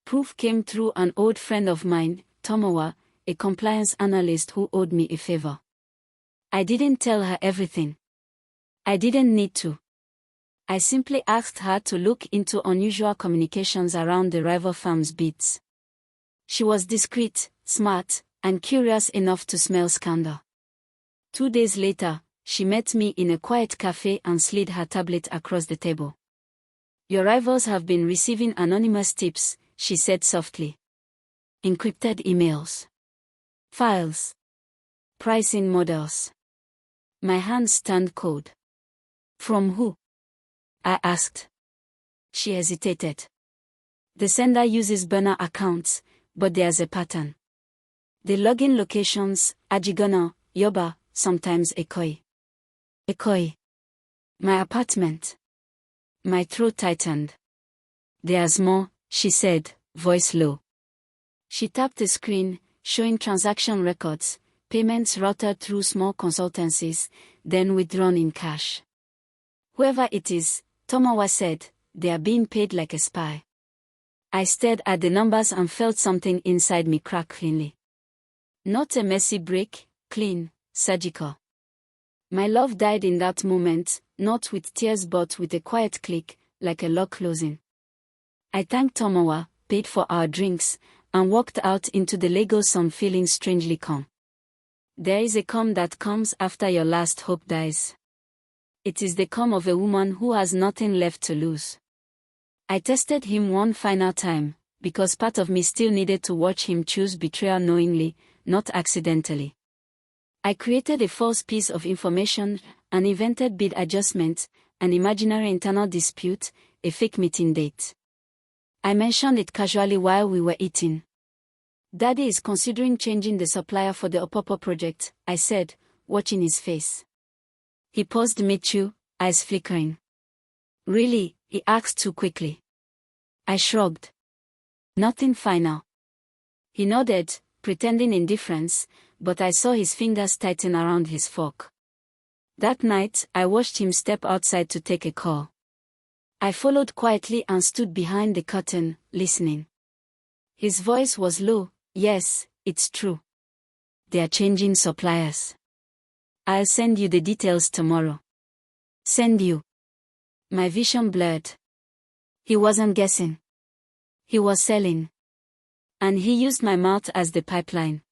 Proof came through an old friend of mine, Tomowa, a compliance analyst who owed me a favor. I didn't tell her everything. I didn't need to. I simply asked her to look into unusual communications around the rival firm's bids. She was discreet, smart, and curious enough to smell scandal. 2 days later, she met me in a quiet cafe and slid her tablet across the table. "Your rivals have been receiving anonymous tips," she said softly. "Encrypted emails. Files. Pricing models." My hands turned cold. "From who?" I asked. She hesitated. "The sender uses burner accounts, but there's a pattern. The login locations, Ajegunle, Yoba, sometimes Ekoi. Ekoi. My apartment." My throat tightened. "There's more," she said, voice low. She tapped the screen, showing transaction records, payments routed through small consultancies, then withdrawn in cash. "Whoever it is," Tomowa said, "they are being paid like a spy." I stared at the numbers and felt something inside me crack cleanly. Not a messy break, clean, surgical. My love died in that moment, not with tears but with a quiet click, like a lock closing. I thanked Tomowa, paid for our drinks, and walked out into the Lagos sun feeling strangely calm. There is a calm that comes after your last hope dies. It is the calm of a woman who has nothing left to lose. I tested him one final time, because part of me still needed to watch him choose betrayal knowingly, not accidentally. I created a false piece of information, an invented bid adjustment, an imaginary internal dispute, a fake meeting date. I mentioned it casually while we were eating. "Daddy is considering changing the supplier for the Opopo project," I said, watching his face. He paused mid-chew, eyes flickering. "Really?" he asked too quickly. I shrugged. "Nothing final." He nodded, pretending indifference, but I saw his fingers tighten around his fork. That night, I watched him step outside to take a call. I followed quietly and stood behind the curtain, listening. His voice was low. "Yes, it's true. They are changing suppliers. I'll send you the details tomorrow." "Send you?" My vision blurred. He wasn't guessing. He was selling. And he used my mouth as the pipeline.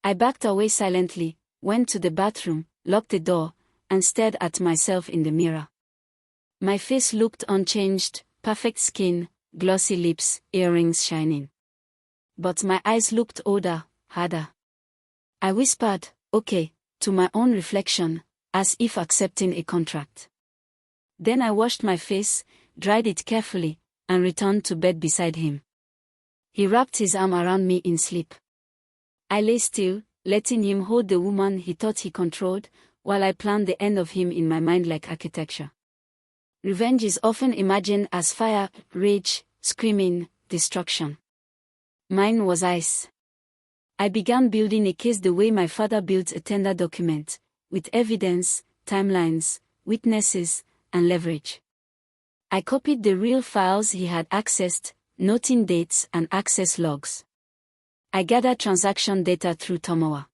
I backed away silently, went to the bathroom, locked the door, and stared at myself in the mirror. My face looked unchanged, perfect skin, glossy lips, earrings shining. But my eyes looked older, harder. I whispered, "Okay," to my own reflection, as if accepting a contract. Then I washed my face, dried it carefully, and returned to bed beside him. He wrapped his arm around me in sleep. I lay still, letting him hold the woman he thought he controlled, while I planned the end of him in my mind like architecture. Revenge is often imagined as fire, rage, screaming, destruction. Mine was ice. I began building a case the way my father builds a tender document, with evidence, timelines, witnesses, and leverage. I copied the real files he had accessed, noting dates and access logs. I gathered transaction data through Tomowa.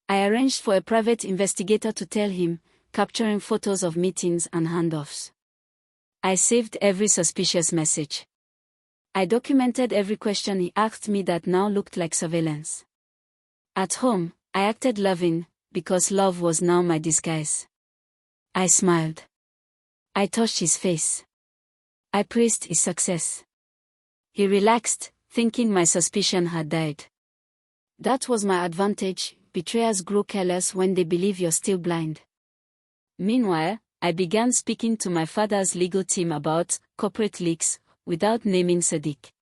I arranged for a private investigator to tell him, capturing photos of meetings and handoffs. I saved every suspicious message. I documented every question he asked me that now looked like surveillance. At home, I acted loving, because love was now my disguise. I smiled. I touched his face. I praised his success. He relaxed, thinking my suspicion had died. That was my advantage. Betrayers grow careless when they believe you're still blind. Meanwhile, I began speaking to my father's legal team about corporate leaks, without naming Sadiq.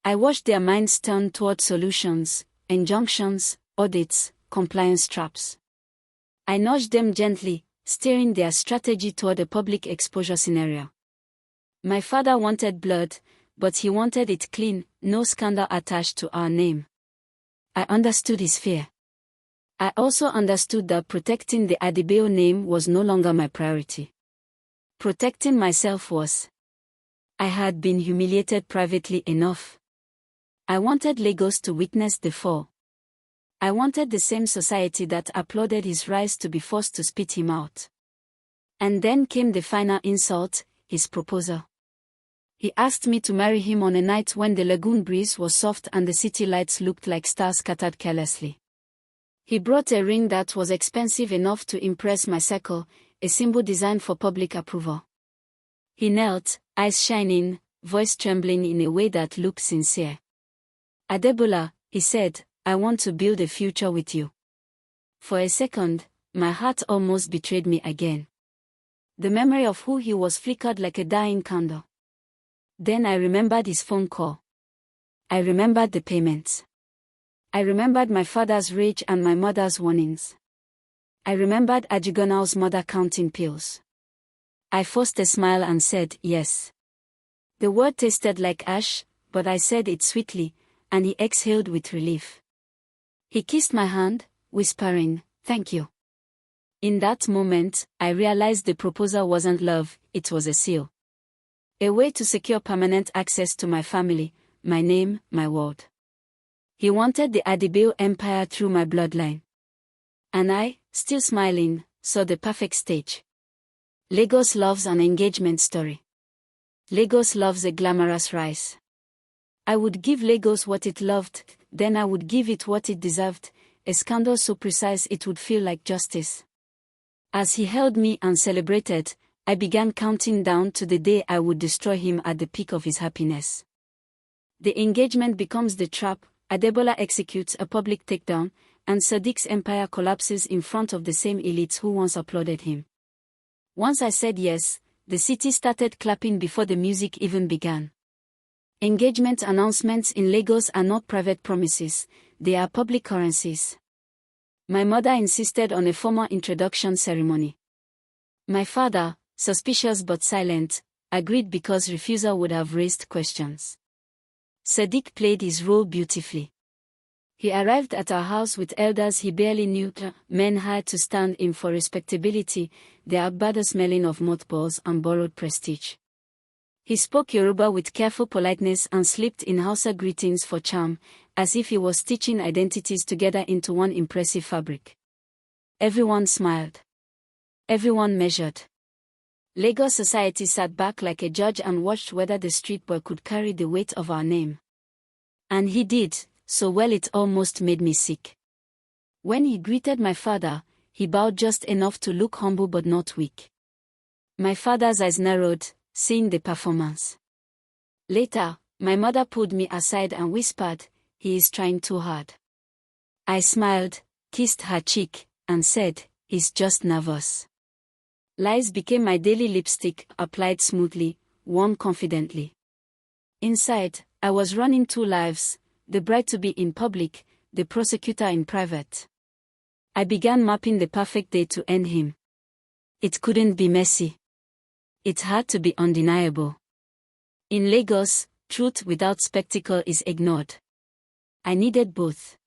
I watched their minds turn toward solutions, injunctions, audits, compliance traps. I nudged them gently, steering their strategy toward a public exposure scenario. My father wanted blood, but he wanted it clean, no scandal attached to our name. I understood his fear. I also understood that protecting the Adebayo name was no longer my priority. Protecting myself was. I had been humiliated privately enough. I wanted Lagos to witness the fall. I wanted the same society that applauded his rise to be forced to spit him out. And then came the final insult, his proposal. He asked me to marry him on a night when the lagoon breeze was soft and the city lights looked like stars scattered carelessly. He brought a ring that was expensive enough to impress my circle, a symbol designed for public approval. He knelt, eyes shining, voice trembling in a way that looked sincere. Adebola, he said, I want to build a future with you. For a second, my heart almost betrayed me again. The memory of who he was flickered like a dying candle. Then I remembered his phone call. I remembered the payments. I remembered my father's rage and my mother's warnings. I remembered Ajegunle's mother counting pills. I forced a smile and said yes. The word tasted like ash, but I said it sweetly, and he exhaled with relief. He kissed my hand, whispering, "Thank you." In that moment, I realized the proposal wasn't love, it was a seal. A way to secure permanent access to my family, my name, my word. He wanted the Adebayo empire through my bloodline. And I, still smiling, saw the perfect stage. Lagos loves an engagement story. Lagos loves a glamorous rise. I would give Lagos what it loved, then I would give it what it deserved, a scandal so precise it would feel like justice. As he held me and celebrated, I began counting down to the day I would destroy him at the peak of his happiness. The engagement becomes the trap, Adebola executes a public takedown, and Sadiq's empire collapses in front of the same elites who once applauded him. Once I said yes, the city started clapping before the music even began. Engagement announcements in Lagos are not private promises, they are public currencies. My mother insisted on a formal introduction ceremony. My father, suspicious but silent, agreed because refusal would have raised questions. Sadiq played his role beautifully. He arrived at our house with elders he barely knew, men hired to stand in for respectability, their agbada smelling of mothballs and borrowed prestige. He spoke Yoruba with careful politeness and slipped in Hausa greetings for charm, as if he was stitching identities together into one impressive fabric. Everyone smiled. Everyone measured. Lagos society sat back like a judge and watched whether the street boy could carry the weight of our name. And he did, so well it almost made me sick. When he greeted my father, he bowed just enough to look humble but not weak. My father's eyes narrowed, seeing the performance. Later, my mother pulled me aside and whispered, "He is trying too hard." I smiled, kissed her cheek, and said, "He's just nervous." Lies became my daily lipstick, applied smoothly, worn confidently. Inside, I was running two lives, the bride-to-be in public, the prosecutor in private. I began mapping the perfect day to end him. It couldn't be messy. It had to be undeniable. In Lagos, truth without spectacle is ignored. I needed both.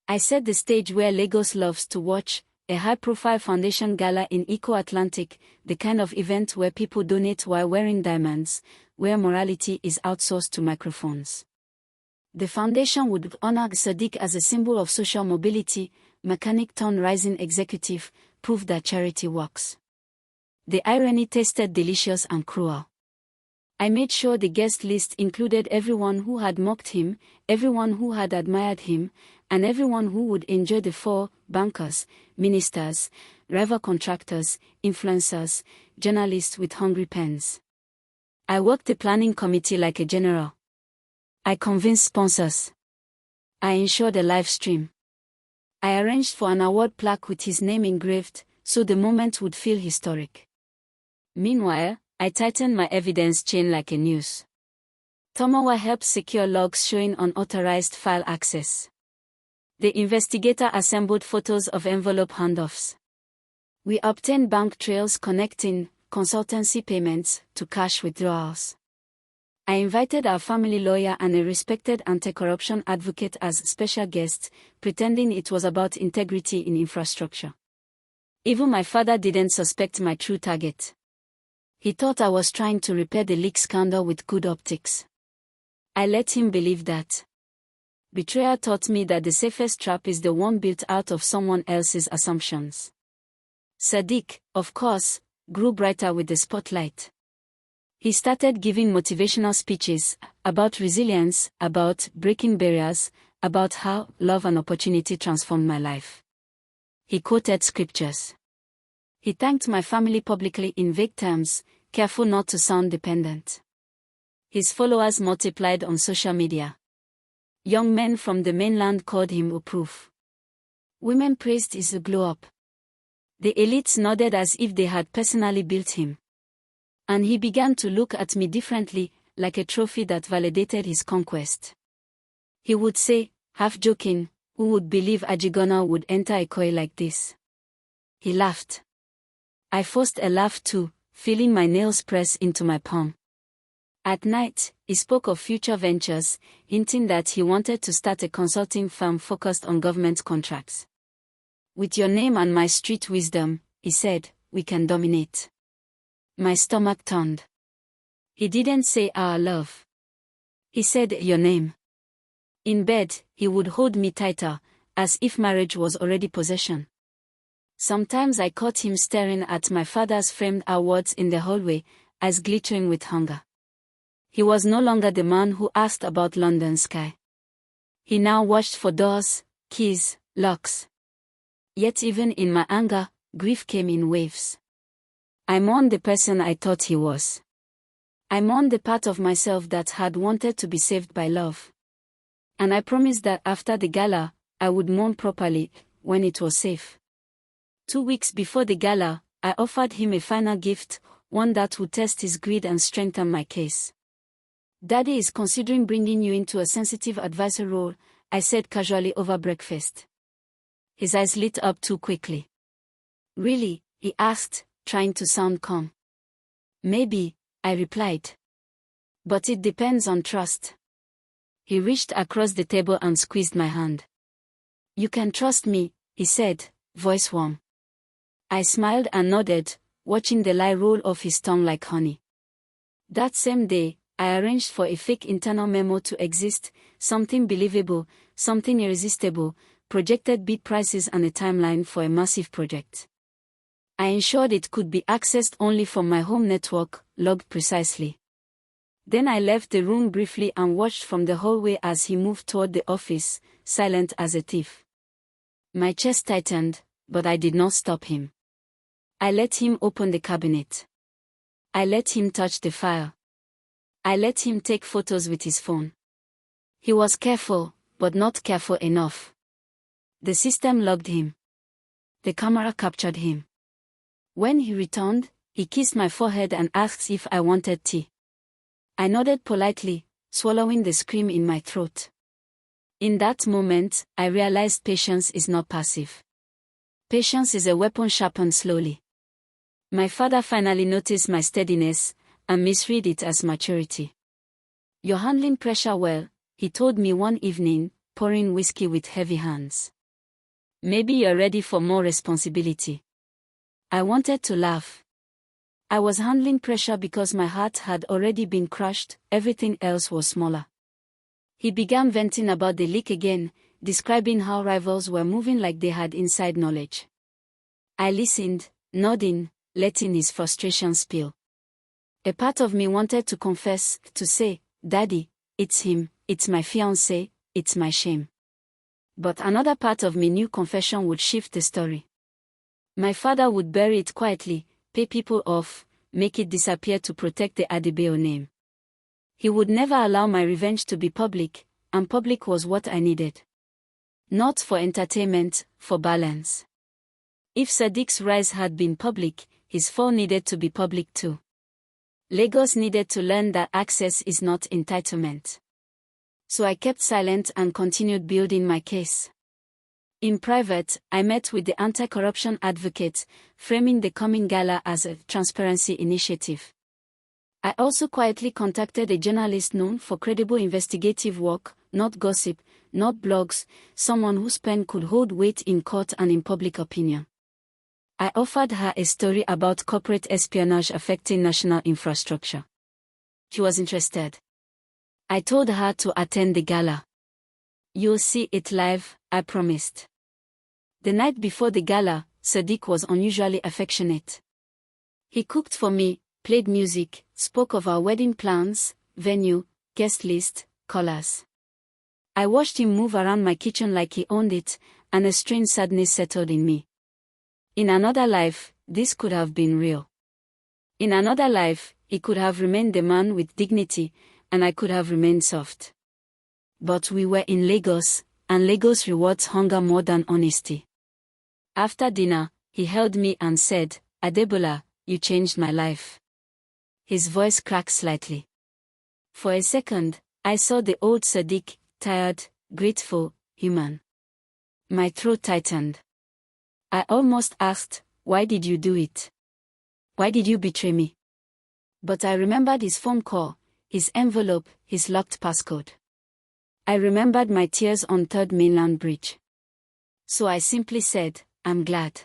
I set the stage where Lagos loves to watch, a high-profile foundation gala in Eco-Atlantic, the kind of event where people donate while wearing diamonds, where morality is outsourced to microphones. The foundation would honor Sadiq as a symbol of social mobility, mechanic turned rising executive, proof that charity works. The irony tasted delicious and cruel. I made sure the guest list included everyone who had mocked him, everyone who had admired him, and everyone who would enjoy the four: bankers, ministers, rival contractors, influencers, journalists with hungry pens. I worked the planning committee like a general. I convinced sponsors. I ensured a live stream. I arranged for an award plaque with his name engraved, so the moment would feel historic. Meanwhile, I tightened my evidence chain like a noose. Tomowa helped secure logs showing unauthorized file access. The investigator assembled photos of envelope handoffs. We obtained bank trails connecting consultancy payments to cash withdrawals. I invited our family lawyer and a respected anti-corruption advocate as special guests, pretending it was about integrity in infrastructure. Even my father didn't suspect my true target. He thought I was trying to repair the leak scandal with good optics. I let him believe that. Betrayal taught me that the safest trap is the one built out of someone else's assumptions. Sadiq, of course, grew brighter with the spotlight. He started giving motivational speeches about resilience, about breaking barriers, about how love and opportunity transformed my life. He quoted scriptures. He thanked my family publicly in vague terms, careful not to sound dependent. His followers multiplied on social media. Young men from the mainland called him a proof. Women praised his glow-up. The elites nodded as if they had personally built him. And he began to look at me differently, like a trophy that validated his conquest. He would say, half joking, "Who would believe Ajegunle would enter a koi like this?" He laughed. I forced a laugh too, feeling my nails press into my palm. At night, he spoke of future ventures, hinting that he wanted to start a consulting firm focused on government contracts. "With your name and my street wisdom," he said, "we can dominate." My stomach turned. He didn't say our love. He said your name. In bed, he would hold me tighter, as if marriage was already possession. Sometimes I caught him staring at my father's framed awards in the hallway, eyes glittering with hunger. He was no longer the man who asked about London sky. He now watched for doors, keys, locks. Yet even in my anger, grief came in waves. I mourned the person I thought he was. I mourned the part of myself that had wanted to be saved by love. And I promised that after the gala, I would mourn properly, when it was safe. 2 weeks before the gala, I offered him a final gift, one that would test his greed and strengthen my case. "Daddy is considering bringing you into a sensitive advisor role," I said casually over breakfast. His eyes lit up too quickly. "Really?" he asked, trying to sound calm. "Maybe," I replied. "But it depends on trust." He reached across the table and squeezed my hand. "You can trust me," he said, voice warm. I smiled and nodded, watching the lie roll off his tongue like honey. That same day, I arranged for a fake internal memo to exist, something believable, something irresistible, projected bid prices and a timeline for a massive project. I ensured it could be accessed only from my home network, logged precisely. Then I left the room briefly and watched from the hallway as he moved toward the office, silent as a thief. My chest tightened, but I did not stop him. I let him open the cabinet. I let him touch the file. I let him take photos with his phone. He was careful, but not careful enough. The system logged him. The camera captured him. When he returned, he kissed my forehead and asked if I wanted tea. I nodded politely, swallowing the scream in my throat. In that moment, I realized patience is not passive. Patience is a weapon sharpened slowly. My father finally noticed my steadiness, and misread it as maturity. "You're handling pressure well," he told me one evening, pouring whiskey with heavy hands. "Maybe you're ready for more responsibility." I wanted to laugh. I was handling pressure because my heart had already been crushed, everything else was smaller. He began venting about the leak again, describing how rivals were moving like they had inside knowledge. I listened, nodding, letting his frustration spill. A part of me wanted to confess, to say, "Daddy, it's him, it's my fiancé, it's my shame." But another part of me knew confession would shift the story. My father would bury it quietly, pay people off, make it disappear to protect the Adebayo name. He would never allow my revenge to be public, and public was what I needed. Not for entertainment, for balance. If Sadiq's rise had been public, his fall needed to be public too. Lagos needed to learn that access is not entitlement. So I kept silent and continued building my case. In private, I met with the anti-corruption advocate, framing the coming gala as a transparency initiative. I also quietly contacted a journalist known for credible investigative work, not gossip, not blogs, someone whose pen could hold weight in court and in public opinion. I offered her a story about corporate espionage affecting national infrastructure. She was interested. I told her to attend the gala. "You'll see it live," I promised. The night before the gala, Sadiq was unusually affectionate. He cooked for me, played music, spoke of our wedding plans, venue, guest list, colors. I watched him move around my kitchen like he owned it, and a strange sadness settled in me. In another life, this could have been real. In another life, he could have remained the man with dignity, and I could have remained soft. But we were in Lagos, and Lagos rewards hunger more than honesty. After dinner, he held me and said, "Adebola, you changed my life." His voice cracked slightly. For a second, I saw the old Sadiq, tired, grateful, human. My throat tightened. I almost asked, "Why did you do it? Why did you betray me?" But I remembered his phone call, his envelope, his locked passcode. I remembered my tears on Third Mainland Bridge. So I simply said, "I'm glad."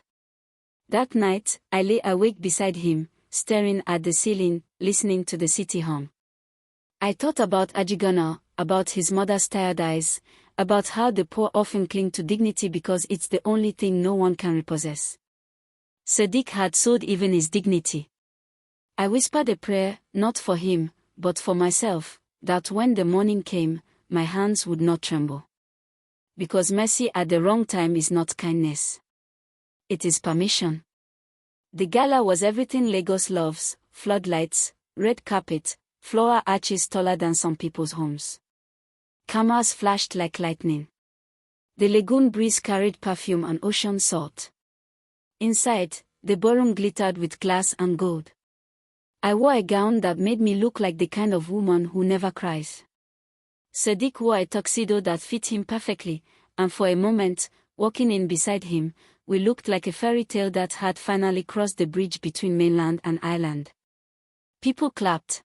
That night, I lay awake beside him, staring at the ceiling, listening to the city hum. I thought about Ajegunle, about his mother's tired eyes, about how the poor often cling to dignity because it's the only thing no one can repossess. Sadiq had sold even his dignity. I whispered a prayer, not for him, but for myself, that when the morning came, my hands would not tremble. Because mercy at the wrong time is not kindness. It is permission. The gala was everything Lagos loves: floodlights, red carpet, floral arches taller than some people's homes. Cameras flashed like lightning. The lagoon breeze carried perfume and ocean salt. Inside, the ballroom glittered with glass and gold. I wore a gown that made me look like the kind of woman who never cries. Sadiq wore a tuxedo that fit him perfectly, and for a moment, walking in beside him, we looked like a fairy tale that had finally crossed the bridge between mainland and island. People clapped.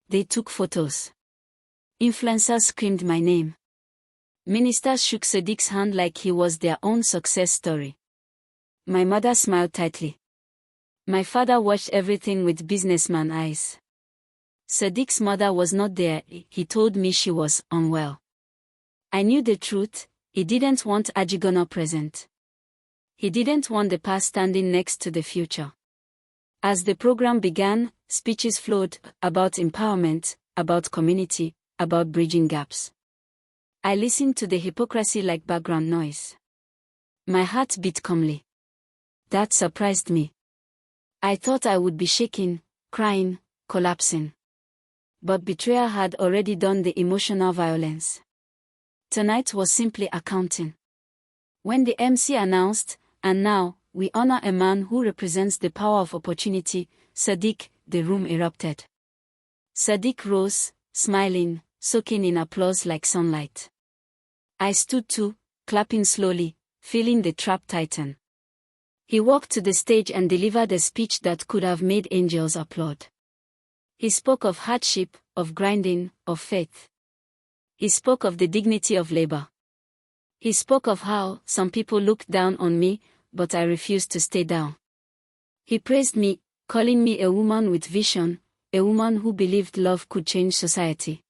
They took photos. Influencers screamed my name. Ministers shook Sadiq's hand like he was their own success story. My mother smiled tightly. My father watched everything with businessman eyes. Sadiq's mother was not there. He told me she was unwell. I knew the truth. He didn't want Ajegunle present. He didn't want the past standing next to the future. As the program began, speeches flowed about empowerment, about community, about bridging gaps. I listened to the hypocrisy like background noise. My heart beat calmly. That surprised me. I thought I would be shaking, crying, collapsing. But betrayal had already done the emotional violence. Tonight was simply accounting. When the MC announced, "And now, we honor a man who represents the power of opportunity," Sadiq, the room erupted. Sadiq rose, smiling, soaking in applause like sunlight. I stood too, clapping slowly, feeling the trap tighten. He walked to the stage and delivered a speech that could have made angels applaud. He spoke of hardship, of grinding, of faith. He spoke of the dignity of labor. He spoke of how some people looked down on me, but I refused to stay down. He praised me, calling me a woman with vision, a woman who believed love could change society.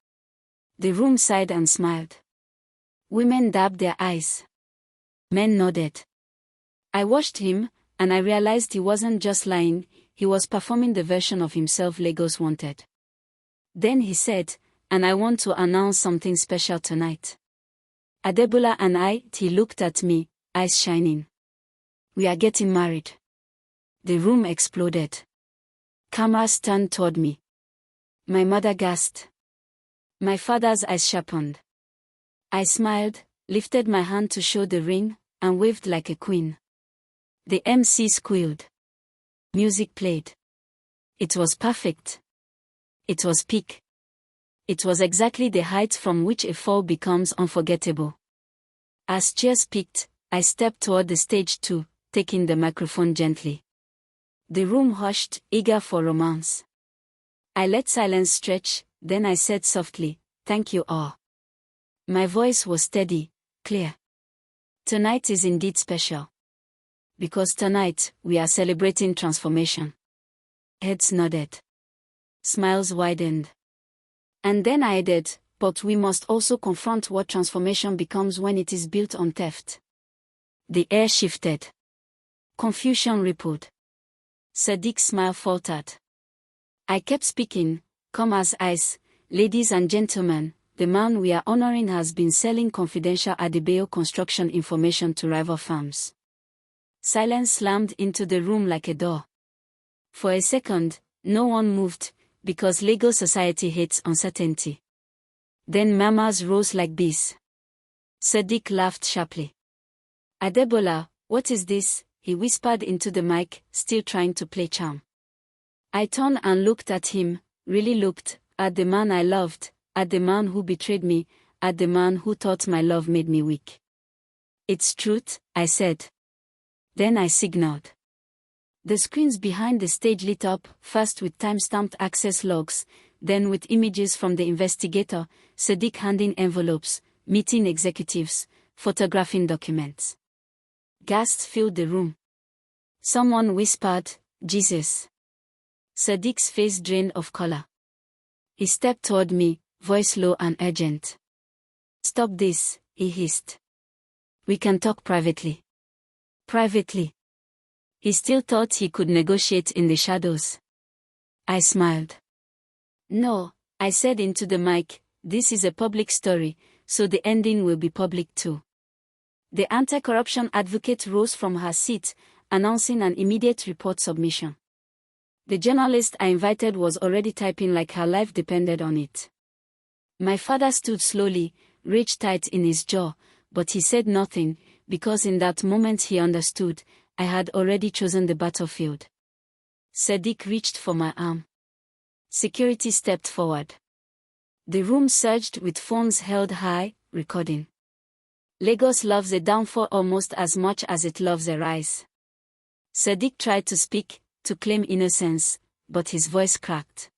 The room sighed and smiled. Women dabbed their eyes. Men nodded. I watched him, and I realized he wasn't just lying, he was performing the version of himself Lagos wanted. Then he said, "And I want to announce something special tonight. Adebola and I," he looked at me, eyes shining. "We are getting married." The room exploded. Cameras turned toward me. My mother gasped. My father's eyes sharpened. I smiled, lifted my hand to show the ring, and waved like a queen. The MC squealed. Music played. It was perfect. It was peak. It was exactly the height from which a fall becomes unforgettable. As cheers peaked, I stepped toward the stage too, taking the microphone gently. The room hushed, eager for romance. I let silence stretch, then I said softly, "Thank you all." My voice was steady, clear. Tonight is indeed special. Because tonight, we are celebrating transformation. Heads nodded. Smiles widened. And then I added, "But we must also confront what transformation becomes when it is built on theft." The air shifted. Confusion rippled. Sadiq's smile faltered. I kept speaking, "Come as ice, ladies and gentlemen, the man we are honoring has been selling confidential Adebayo construction information to rival firms." Silence slammed into the room like a door. For a second, no one moved, because Lagos society hates uncertainty. Then murmurs rose like bees. Sadiq laughed sharply. "Adebola, what is this?" he whispered into the mic, still trying to play charm. I turned and looked at him, really looked, at the man I loved, at the man who betrayed me, at the man who thought my love made me weak. "It's truth," I said. Then I signaled. The screens behind the stage lit up, first with time-stamped access logs, then with images from the investigator, Sadiq handing envelopes, meeting executives, photographing documents. Gasps filled the room. Someone whispered, "Jesus." Sadiq's face drained of color. He stepped toward me, voice low and urgent. "Stop this," he hissed. "We can talk privately." Privately. He still thought he could negotiate in the shadows. I smiled. "No," I said into the mic, "this is a public story, so the ending will be public too." The anti-corruption advocate rose from her seat, announcing an immediate report submission. The journalist I invited was already typing like her life depended on it. My father stood slowly, rage tight in his jaw, but he said nothing, because in that moment he understood, I had already chosen the battlefield. Sadiq reached for my arm. Security stepped forward. The room surged with phones held high, recording. Lagos loves a downfall almost as much as it loves a rise. Sadiq tried to speak, to claim innocence, but his voice cracked.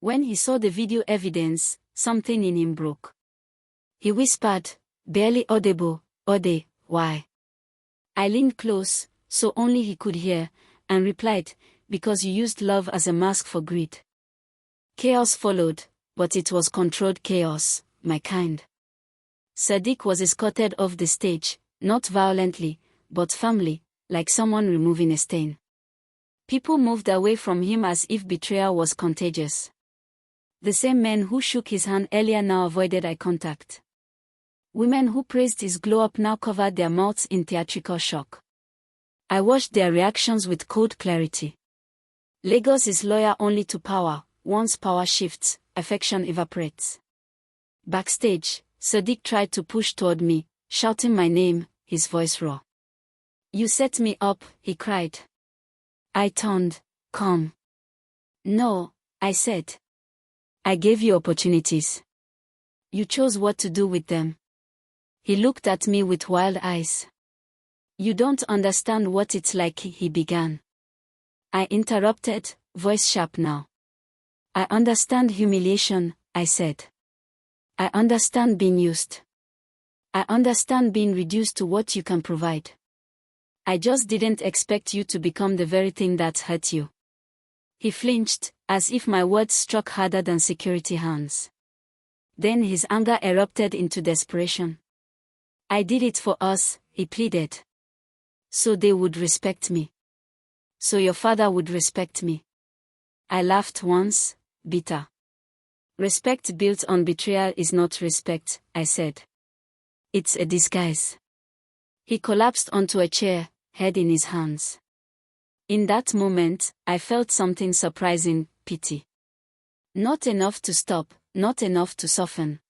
When he saw the video evidence, something in him broke. He whispered, barely audible, "Ode, why?" I leaned close, so only he could hear, and replied, "Because you used love as a mask for greed." Chaos followed, but it was controlled chaos, my kind. Sadiq was escorted off the stage, not violently, but firmly, like someone removing a stain. People moved away from him as if betrayal was contagious. The same men who shook his hand earlier now avoided eye contact. Women who praised his glow-up now covered their mouths in theatrical shock. I watched their reactions with cold clarity. Lagos is loyal only to power. Once power shifts, affection evaporates. Backstage, Sadiq tried to push toward me, shouting my name, his voice raw. "You set me up," he cried. I turned, calm. "No," I said. "I gave you opportunities. You chose what to do with them." He looked at me with wild eyes. "You don't understand what it's like," he began. I interrupted, voice sharp now. "I understand humiliation," I said. "I understand being used. I understand being reduced to what you can provide. I just didn't expect you to become the very thing that hurt you." He flinched, as if my words struck harder than security hands. Then his anger erupted into desperation. "I did it for us," he pleaded. So they would respect me. So your father would respect me. I laughed once, bitter. Respect built on betrayal is not respect, I said. It's a disguise. He collapsed onto a chair, head in his hands. In that moment, I felt something surprising, pity. Not enough to stop, not enough to soften.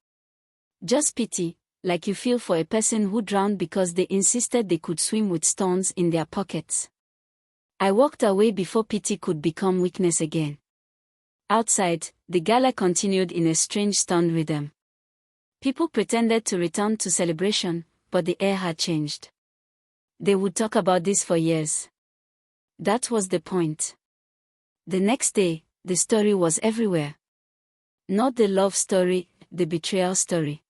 Just pity, like you feel for a person who drowned because they insisted they could swim with stones in their pockets. I walked away before pity could become weakness again. Outside, the gala continued in a strange stunned rhythm. People pretended to return to celebration, but the air had changed. They would talk about this for years. That was the point. The next day, the story was everywhere. Not the love story, the betrayal story.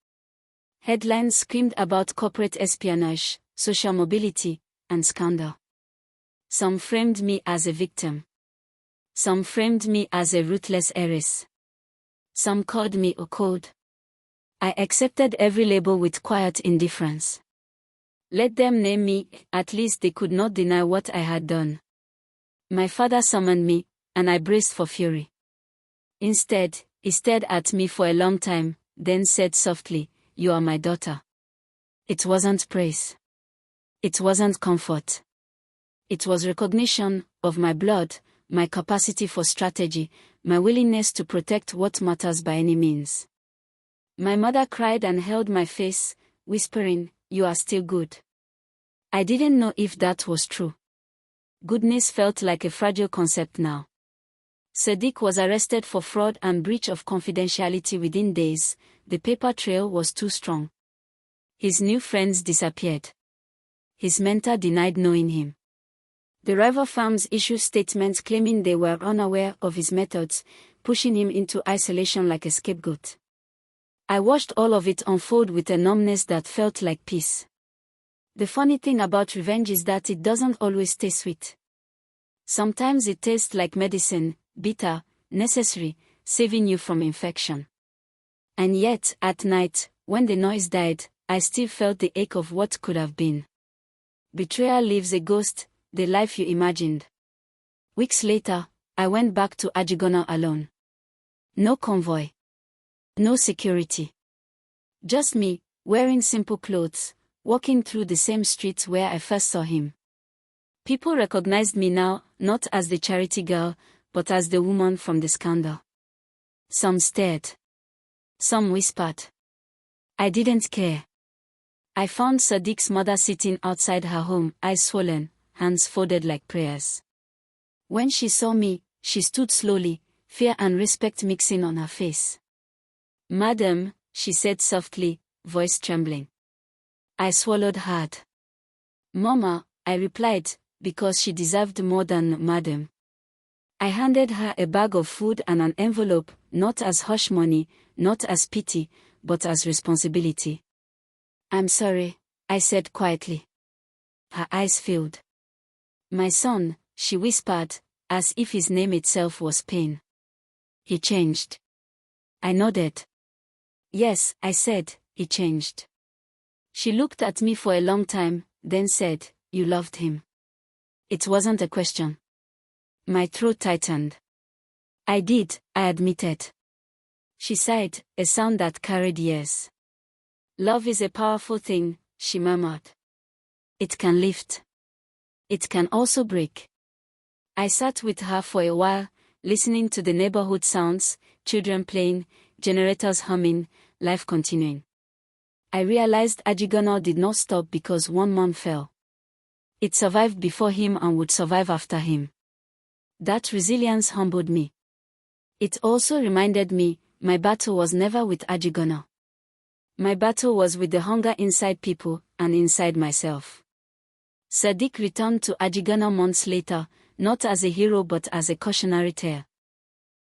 Headlines screamed about corporate espionage, social mobility, and scandal. Some framed me as a victim. Some framed me as a ruthless heiress. Some called me a cold. I accepted every label with quiet indifference. Let them name me, at least they could not deny what I had done. My father summoned me, and I braced for fury. Instead, he stared at me for a long time, then said softly, "You are my daughter." It wasn't praise. It wasn't comfort. It was recognition of my blood, my capacity for strategy, my willingness to protect what matters by any means. My mother cried and held my face, whispering, "You are still good." I didn't know if that was true. Goodness felt like a fragile concept now. Sadiq was arrested for fraud and breach of confidentiality within days. The paper trail was too strong. His new friends disappeared. His mentor denied knowing him. The rival firms issued statements claiming they were unaware of his methods, pushing him into isolation like a scapegoat. I watched all of it unfold with a numbness that felt like peace. The funny thing about revenge is that it doesn't always taste sweet. Sometimes it tastes like medicine, bitter, necessary, saving you from infection. And yet, at night, when the noise died, I still felt the ache of what could have been. Betrayal leaves a ghost, the life you imagined. Weeks later, I went back to Ajegunle alone. No convoy. No security. Just me, wearing simple clothes, walking through the same streets where I first saw him. People recognized me now, not as the charity girl, but as the woman from the scandal. Some stared. Some whispered. I didn't care. I found Sadiq's mother sitting outside her home, eyes swollen, hands folded like prayers. When she saw me, she stood slowly, fear and respect mixing on her face. "Madam," she said softly, voice trembling. I swallowed hard. "Mama," I replied, because she deserved more than madam. I handed her a bag of food and an envelope, not as hush money, not as pity, but as responsibility. "I'm sorry," I said quietly. Her eyes filled. "My son," she whispered, as if his name itself was pain. "He changed." I nodded. "Yes," I said, "he changed." She looked at me for a long time, then said, "You loved him." It wasn't a question. My throat tightened. "I did," I admitted. She sighed, a sound that carried years. "Love is a powerful thing," she murmured. "It can lift. It can also break." I sat with her for a while, listening to the neighborhood sounds, children playing, generators humming, life continuing. I realized Ajegunle did not stop because one man fell. It survived before him and would survive after him. That resilience humbled me. It also reminded me, my battle was never with Ajegunle. My battle was with the hunger inside people, and inside myself. Sadiq returned to Ajegunle months later, not as a hero but as a cautionary tale.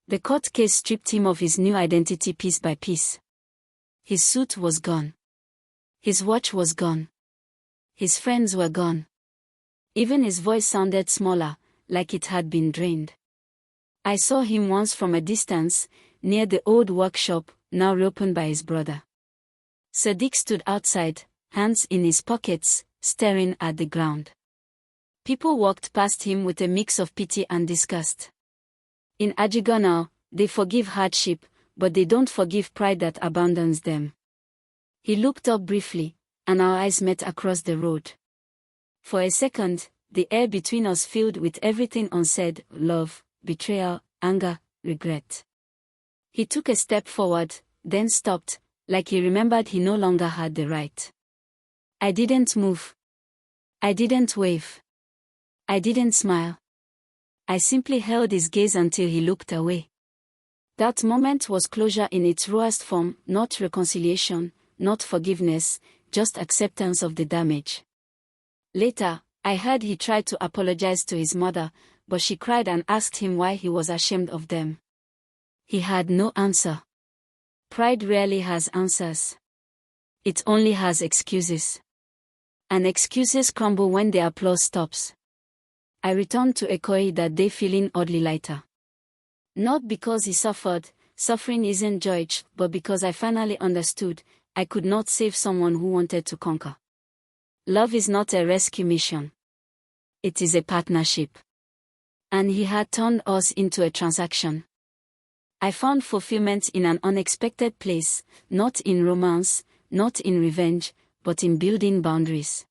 The court case stripped him of his new identity piece by piece. His suit was gone. His watch was gone. His friends were gone. Even his voice sounded smaller, like it had been drained. I saw him once from a distance, near the old workshop, now reopened by his brother. Sadiq stood outside, hands in his pockets, staring at the ground. People walked past him with a mix of pity and disgust. In Ajegunle, they forgive hardship, but they don't forgive pride that abandons them. He looked up briefly, and our eyes met across the road. For a second, the air between us filled with everything unsaid: love, betrayal, anger, regret. He took a step forward, then stopped, like he remembered he no longer had the right. I didn't move. I didn't wave. I didn't smile. I simply held his gaze until he looked away. That moment was closure in its rawest form, not reconciliation, not forgiveness, just acceptance of the damage. Later, I heard he tried to apologize to his mother, but she cried and asked him why he was ashamed of them. He had no answer. Pride rarely has answers. It only has excuses. And excuses crumble when the applause stops. I returned to Ekoi that day feeling oddly lighter. Not because he suffered, suffering isn't joy, but because I finally understood, I could not save someone who wanted to conquer. Love is not a rescue mission. It is a partnership. And he had turned us into a transaction. I found fulfillment in an unexpected place, not in romance, not in revenge, but in building boundaries.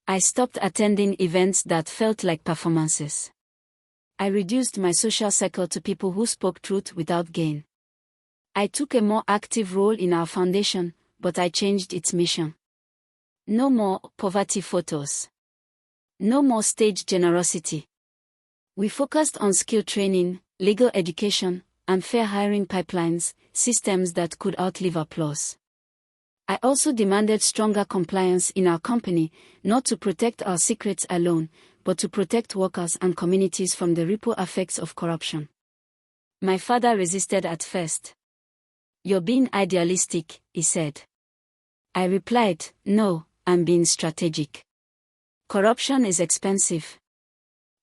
I stopped attending events that felt like performances. I reduced my social circle to people who spoke truth without gain. I took a more active role in our foundation, but I changed its mission. No more poverty photos. No more stage generosity. We focused on skill training, legal education, and fair hiring pipelines, systems that could outlive applause. I also demanded stronger compliance in our company, not to protect our secrets alone, but to protect workers and communities from the ripple effects of corruption. My father resisted at first. "You're being idealistic," he said. I replied, "No, I'm being strategic. Corruption is expensive."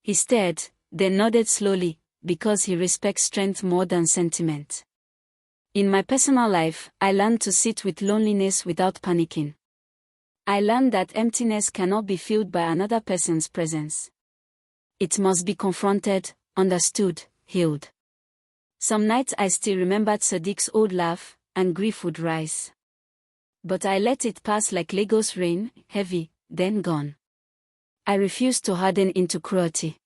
He stared, then nodded slowly, because he respects strength more than sentiment. In my personal life, I learned to sit with loneliness without panicking. I learned that emptiness cannot be filled by another person's presence. It must be confronted, understood, healed. Some nights I still remembered Sadiq's old laugh, and grief would rise. But I let it pass like Lagos rain, heavy, then gone. I refused to harden into cruelty.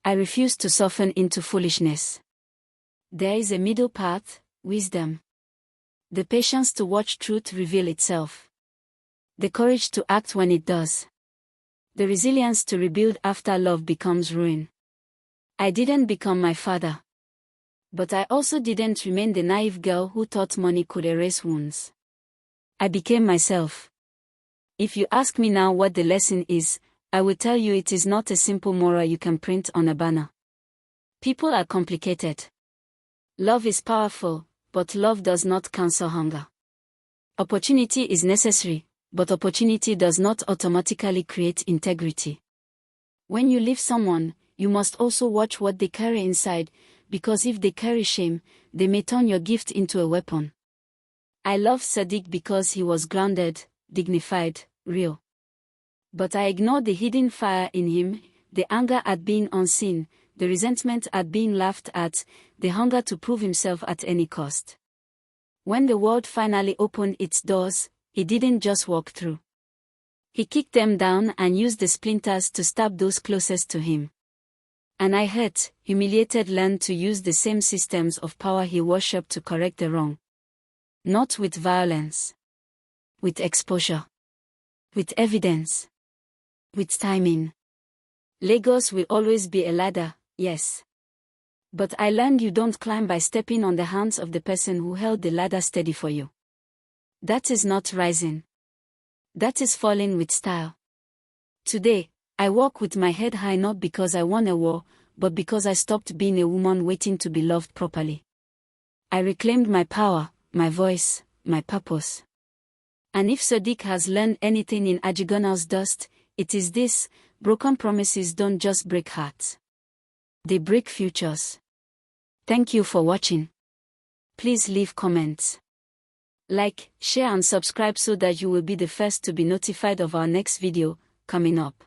I refused to soften into foolishness. There is a middle path: wisdom. The patience to watch truth reveal itself. The courage to act when it does. The resilience to rebuild after love becomes ruin. I didn't become my father. But I also didn't remain the naive girl who thought money could erase wounds. I became myself. If you ask me now what the lesson is, I will tell you it is not a simple moral you can print on a banner. People are complicated. Love is powerful, but love does not cancel hunger. Opportunity is necessary, but opportunity does not automatically create integrity. When you leave someone, you must also watch what they carry inside, because if they carry shame, they may turn your gift into a weapon. I loved Sadiq because he was grounded, dignified, real. But I ignored the hidden fire in him, the anger at being unseen, the resentment at being laughed at, the hunger to prove himself at any cost. When the world finally opened its doors, he didn't just walk through. He kicked them down and used the splinters to stab those closest to him. And I hurt, humiliated, learned to use the same systems of power he worshipped to correct the wrong. Not with violence. With exposure. With evidence. With timing. Lagos will always be a ladder, yes. But I learned you don't climb by stepping on the hands of the person who held the ladder steady for you. That is not rising. That is falling with style. Today, I walk with my head high not because I won a war, but because I stopped being a woman waiting to be loved properly. I reclaimed my power, my voice, my purpose. And if Sadiq has learned anything in Ajegunle's dust, it is this: broken promises don't just break hearts. They break futures. Thank you for watching. Please leave comments. Like, share and subscribe so that you will be the first to be notified of our next video, coming up.